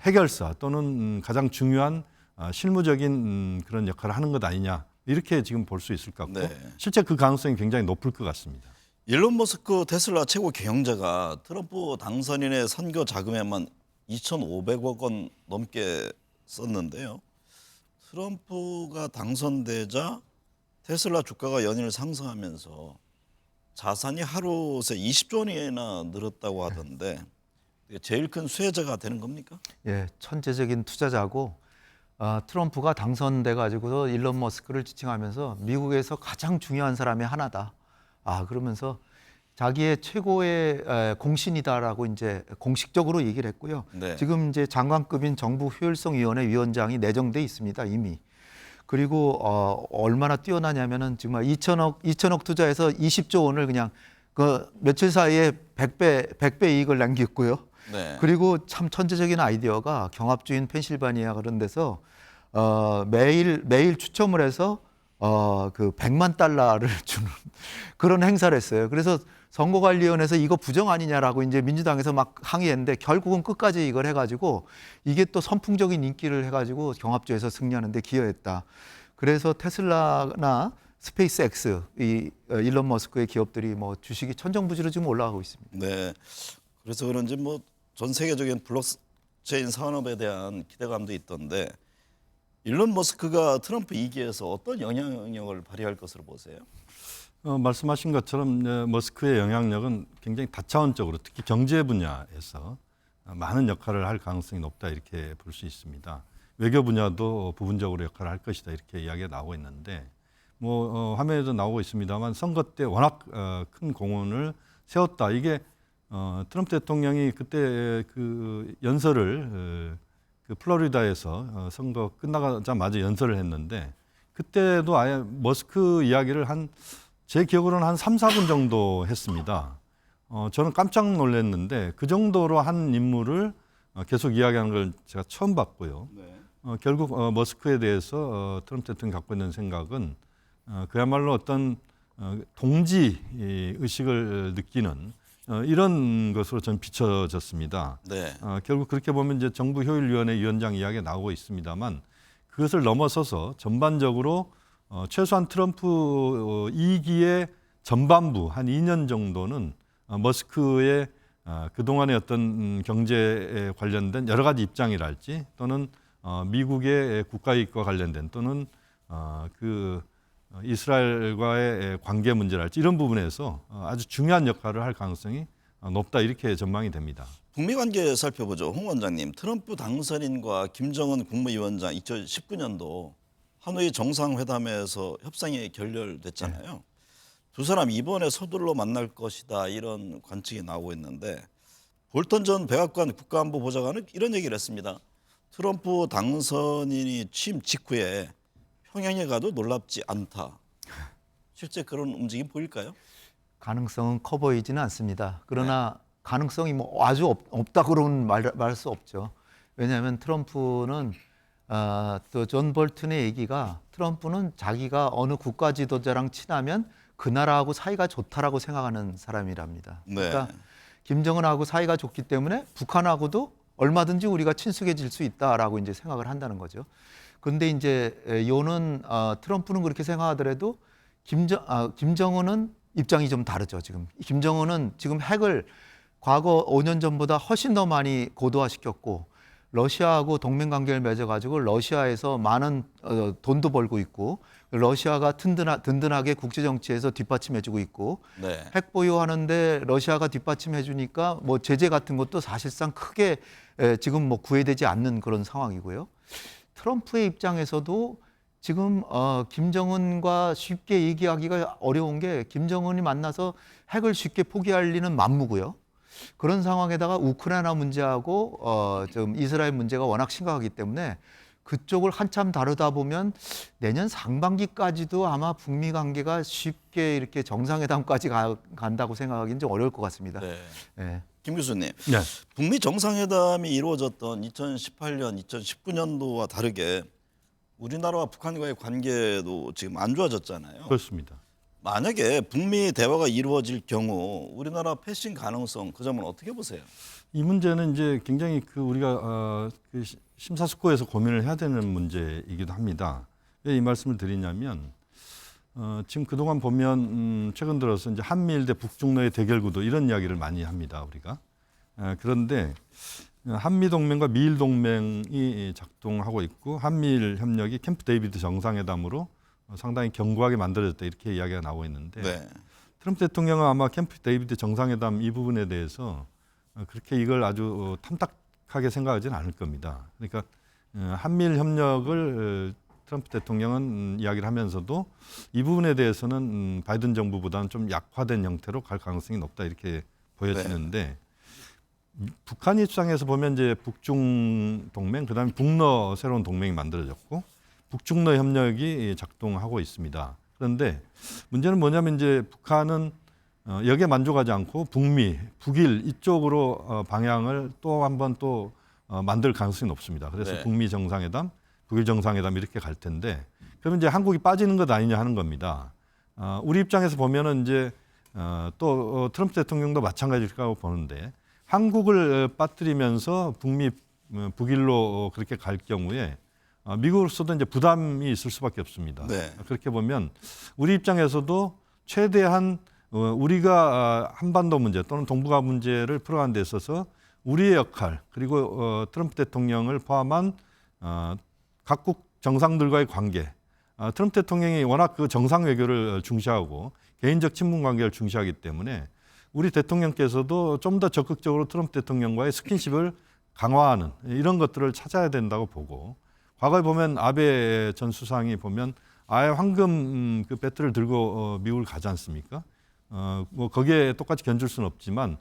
Speaker 8: 해결사 또는 가장 중요한 실무적인 그런 역할을 하는 것 아니냐 이렇게 지금 볼 수 있을 것 같고
Speaker 3: 네.
Speaker 8: 실제 그 가능성이 굉장히 높을 것 같습니다.
Speaker 3: 일론 머스크 테슬라 최고 경영자가 트럼프 당선인의 선거 자금에만 2,500억 원 넘게 썼는데요. 트럼프가 당선되자 테슬라 주가가 연일 상승하면서 자산이 하루 새 20조 원이나 늘었다고 하던데 제일 큰 수혜자가 되는 겁니까?
Speaker 7: 예, 천재적인 투자자고 트럼프가 당선돼 가지고서 일론 머스크를 지칭하면서 미국에서 가장 중요한 사람이 하나다. 그러면서 자기의 최고의 공신이다라고 이제 공식적으로 얘기를 했고요.
Speaker 3: 네.
Speaker 7: 지금 이제 장관급인 정부 효율성위원회 위원장이 내정돼 있습니다, 이미. 그리고 얼마나 뛰어나냐면은 정말 2천억 투자해서 20조 원을 그냥 그 며칠 사이에 100배 이익을 남겼고요.
Speaker 3: 네.
Speaker 7: 그리고 참 천재적인 아이디어가 경합주인 펜실바니아 그런 데서 매일 추첨을 해서 그 100만 달러를 주는 그런 행사를 했어요. 그래서 선거관리위원회에서 이거 부정 아니냐라고 이제 민주당에서 막 항의했는데 결국은 끝까지 이걸 해가지고 이게 또 선풍적인 인기를 해가지고 경합주에서 승리하는데 기여했다. 그래서 테슬라나 스페이스X 이 일론 머스크의 기업들이 뭐 주식이 천정부지로 지금 올라가고 있습니다.
Speaker 3: 네. 그래서 그런지 뭐 전 세계적인 블록체인 산업에 대한 기대감도 있던데 일론 머스크가 트럼프 2기에서 어떤 영향력을 발휘할 것으로 보세요?
Speaker 8: 말씀하신 것처럼 머스크의 영향력은 굉장히 다차원적으로 특히 경제 분야에서 많은 역할을 할 가능성이 높다 이렇게 볼 수 있습니다. 외교 분야도 부분적으로 역할을 할 것이다 이렇게 이야기가 나오고 있는데 뭐 화면에도 나오고 있습니다만 선거 때 워낙 큰 공헌을 세웠다. 이게 트럼프 대통령이 그때 그 연설을 그 플로리다에서 선거 끝나자마자 연설을 했는데 그때도 아예 머스크 이야기를 제 기억으로는 한 3, 4분 정도 했습니다. 저는 깜짝 놀랐는데 그 정도로 한 인물을 계속 이야기하는 걸 제가 처음 봤고요.
Speaker 3: 네.
Speaker 8: 결국 머스크에 대해서 트럼프 대통령이 갖고 있는 생각은 그야말로 어떤 동지 의식을 느끼는 이런 것으로 전 비춰졌습니다.
Speaker 3: 네.
Speaker 8: 결국 그렇게 보면 이제 정부 효율위원회 위원장 이야기가 나오고 있습니다만 그것을 넘어서서 전반적으로 최소한 트럼프 2기의 전반부 한 2년 정도는 머스크의 그동안의 어떤 경제에 관련된 여러 가지 입장이랄지 또는 미국의 국가이익과 관련된 또는 그 이스라엘과의 관계 문제랄지 이런 부분에서 아주 중요한 역할을 할 가능성이 높다 이렇게 전망이 됩니다.
Speaker 3: 북미 관계 살펴보죠. 홍 원장님, 트럼프 당선인과 김정은 국무위원장 2019년도 하노이 정상회담에서 협상이 결렬됐잖아요. 두 사람 이번에 서둘러 만날 것이다 이런 관측이 나오고 있는데 볼턴 전 백악관 국가안보보좌관은 이런 얘기를 했습니다. 트럼프 당선인이 취임 직후에 평양에 가도 놀랍지 않다. 실제 그런 움직임 보일까요?
Speaker 7: 가능성은 커 보이지는 않습니다. 그러나 가능성이 뭐 아주 없다 그러면 말할 수 없죠. 왜냐하면 트럼프는 또 존 볼튼의 얘기가 트럼프는 자기가 어느 국가 지도자랑 친하면 그 나라하고 사이가 좋다라고 생각하는 사람이랍니다.
Speaker 3: 네.
Speaker 7: 그러니까 김정은하고 사이가 좋기 때문에 북한하고도 얼마든지 우리가 친숙해질 수 있다라고 이제 생각을 한다는 거죠. 그런데 이제 요는 트럼프는 그렇게 생각하더라도 김정은은 입장이 좀 다르죠. 지금 김정은은 지금 핵을 과거 5년 전보다 훨씬 더 많이 고도화시켰고 러시아하고 동맹 관계를 맺어가지고 러시아에서 많은 돈도 벌고 있고 러시아가 든든하게 국제 정치에서 뒷받침해주고 있고
Speaker 3: 네.
Speaker 7: 핵 보유하는데 러시아가 뒷받침해주니까 뭐 제재 같은 것도 사실상 크게 지금 뭐 구애되지 않는 그런 상황이고요. 트럼프의 입장에서도 지금 김정은과 쉽게 얘기하기가 어려운 게 김정은이 만나서 핵을 쉽게 포기할 리는 만무고요. 그런 상황에다가 우크라이나 문제하고 좀 이스라엘 문제가 워낙 심각하기 때문에 그쪽을 한참 다루다 보면 내년 상반기까지도 아마 북미 관계가 쉽게 이렇게 정상회담까지 간다고 생각하기는 좀 어려울 것 같습니다.
Speaker 3: 네.
Speaker 7: 네.
Speaker 3: 김 교수님,
Speaker 8: 네.
Speaker 3: 북미 정상회담이 이루어졌던 2018년, 2019년도와 다르게 우리나라와 북한과의 관계도 지금 안 좋아졌잖아요.
Speaker 8: 그렇습니다.
Speaker 3: 만약에 북미 대화가 이루어질 경우 우리나라 패싱 가능성 그 점은 어떻게 보세요?
Speaker 8: 이 문제는 이제 굉장히 우리가 그 심사숙고해서 고민을 해야 되는 문제이기도 합니다. 왜 이 말씀을 드리냐면 지금 그동안 보면 최근 들어서 이제 한미일 대 북중로의 대결 구도 이런 이야기를 많이 합니다. 우리가. 그런데 한미 동맹과 미일 동맹이 작동하고 있고 한미일 협력이 캠프 데이비드 정상회담으로 상당히 견고하게 만들어졌다 이렇게 이야기가 나오고 있는데
Speaker 3: 네.
Speaker 8: 트럼프 대통령은 아마 캠프 데이비드 정상회담 이 부분에 대해서 그렇게 이걸 아주 탐탁하게 생각하지는 않을 겁니다. 그러니까 한미일 협력을 트럼프 대통령은 이야기를 하면서도 이 부분에 대해서는 바이든 정부보다는 좀 약화된 형태로 갈 가능성이 높다 이렇게 보여지는데 북한 입장에서 보면 이제 북중 동맹, 그다음에 북러 새로운 동맹이 만들어졌고 북중러 협력이 작동하고 있습니다. 그런데 문제는 뭐냐면 이제 북한은 여기에 만족하지 않고 북미, 북일 이쪽으로 방향을 또 한번 또 만들 가능성이 높습니다. 그래서
Speaker 3: 네.
Speaker 8: 북미 정상회담, 북일 정상회담 이렇게 갈 텐데 그러면 이제 한국이 빠지는 것 아니냐 하는 겁니다. 우리 입장에서 보면은 이제 또 트럼프 대통령도 마찬가지라고 보는데 한국을 빠뜨리면서 북미, 북일로 그렇게 갈 경우에 미국으로서도 이제 부담이 있을 수밖에 없습니다.
Speaker 3: 네.
Speaker 8: 그렇게 보면 우리 입장에서도 최대한 우리가 한반도 문제 또는 동북아 문제를 풀어가는 데 있어서 우리의 역할 그리고 트럼프 대통령을 포함한 각국 정상들과의 관계 트럼프 대통령이 워낙 그 정상 외교를 중시하고 개인적 친분 관계를 중시하기 때문에 우리 대통령께서도 좀 더 적극적으로 트럼프 대통령과의 스킨십을 강화하는 이런 것들을 찾아야 된다고 보고 과거에 보면 아베 전 수상이 보면 아예 황금 그 배트를 들고 미국을 가지 않습니까? 뭐 거기에 똑같이 견줄 수는 없지만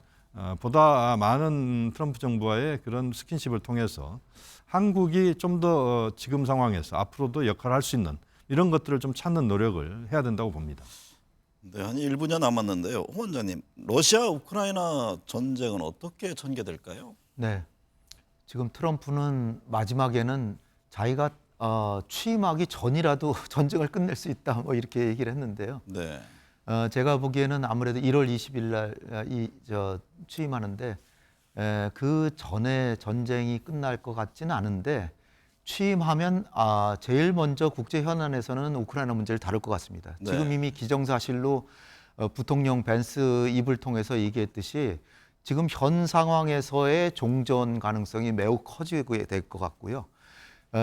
Speaker 8: 보다 많은 트럼프 정부와의 그런 스킨십을 통해서 한국이 좀 더 지금 상황에서 앞으로도 역할을 할 수 있는 이런 것들을 좀 찾는 노력을 해야 된다고 봅니다.
Speaker 3: 네, 한 1분여 남았는데요. 호 원장님, 러시아 우크라이나 전쟁은 어떻게 전개될까요?
Speaker 7: 네. 지금 트럼프는 마지막에는 자기가 취임하기 전이라도 전쟁을 끝낼 수 있다 뭐 이렇게 얘기를 했는데요.
Speaker 3: 네.
Speaker 7: 제가 보기에는 아무래도 1월 20일 날 취임하는데 그 전에 전쟁이 끝날 것 같지는 않은데 취임하면 제일 먼저 국제 현안에서는 우크라이나 문제를 다룰 것 같습니다.
Speaker 3: 네.
Speaker 7: 지금 이미 기정사실로 부통령 벤스 입을 통해서 얘기했듯이 지금 현 상황에서의 종전 가능성이 매우 커지게 될 것 같고요.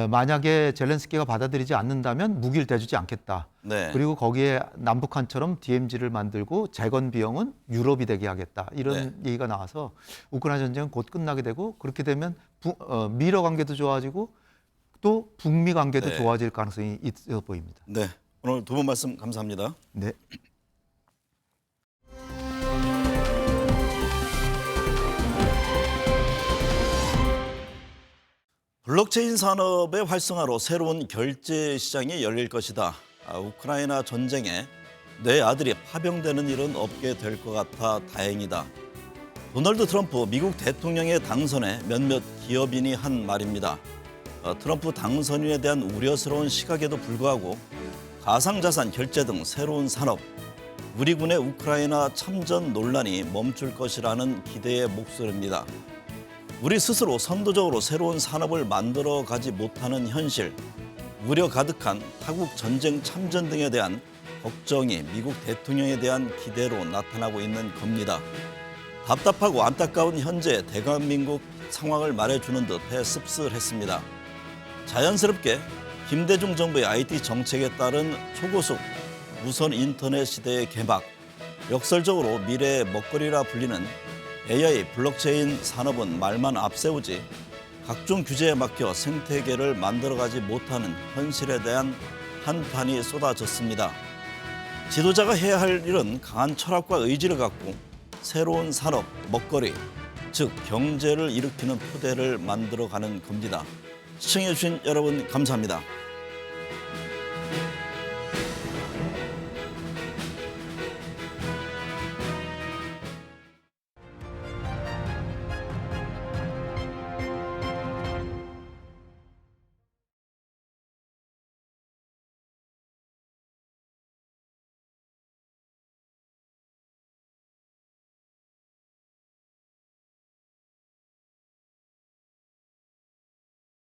Speaker 7: 만약에 젤렌스키가 받아들이지 않는다면 무기를 대주지 않겠다.
Speaker 3: 네.
Speaker 7: 그리고 거기에 남북한처럼 DMZ를 만들고 재건 비용은 유럽이 되게 하겠다. 이런 얘기가 나와서 우크라이나 전쟁은 곧 끝나게 되고 그렇게 되면 미러 관계도 좋아지고 또 북미 관계도
Speaker 3: 네.
Speaker 7: 좋아질 가능성이 있어 보입니다.
Speaker 3: 네. 오늘 두 분 말씀 감사합니다.
Speaker 7: 네.
Speaker 3: 블록체인 산업의 활성화로 새로운 결제 시장이 열릴 것이다. 우크라이나 전쟁에 내 아들이 파병되는 일은 없게 될 것 같아 다행이다. 도널드 트럼프 미국 대통령의 당선에 몇몇 기업인이 한 말입니다. 트럼프 당선인에 대한 우려스러운 시각에도 불구하고 가상자산 결제 등 새로운 산업, 우리 군의 우크라이나 참전 논란이 멈출 것이라는 기대의 목소리입니다. 우리 스스로 선도적으로 새로운 산업을 만들어 가지 못하는 현실, 우려 가득한 타국 전쟁 참전 등에 대한 걱정이 미국 대통령에 대한 기대로 나타나고 있는 겁니다. 답답하고 안타까운 현재 대한민국 상황을 말해주는 듯해 씁쓸했습니다. 자연스럽게 김대중 정부의 IT 정책에 따른 초고속 무선 인터넷 시대의 개막, 역설적으로 미래의 먹거리라 불리는 AI 블록체인 산업은 말만 앞세우지 각종 규제에 막혀 생태계를 만들어가지 못하는 현실에 대한 한판이 쏟아졌습니다. 지도자가 해야 할 일은 강한 철학과 의지를 갖고 새로운 산업, 먹거리, 즉 경제를 일으키는 토대를 만들어가는 겁니다. 시청해주신 여러분 감사합니다.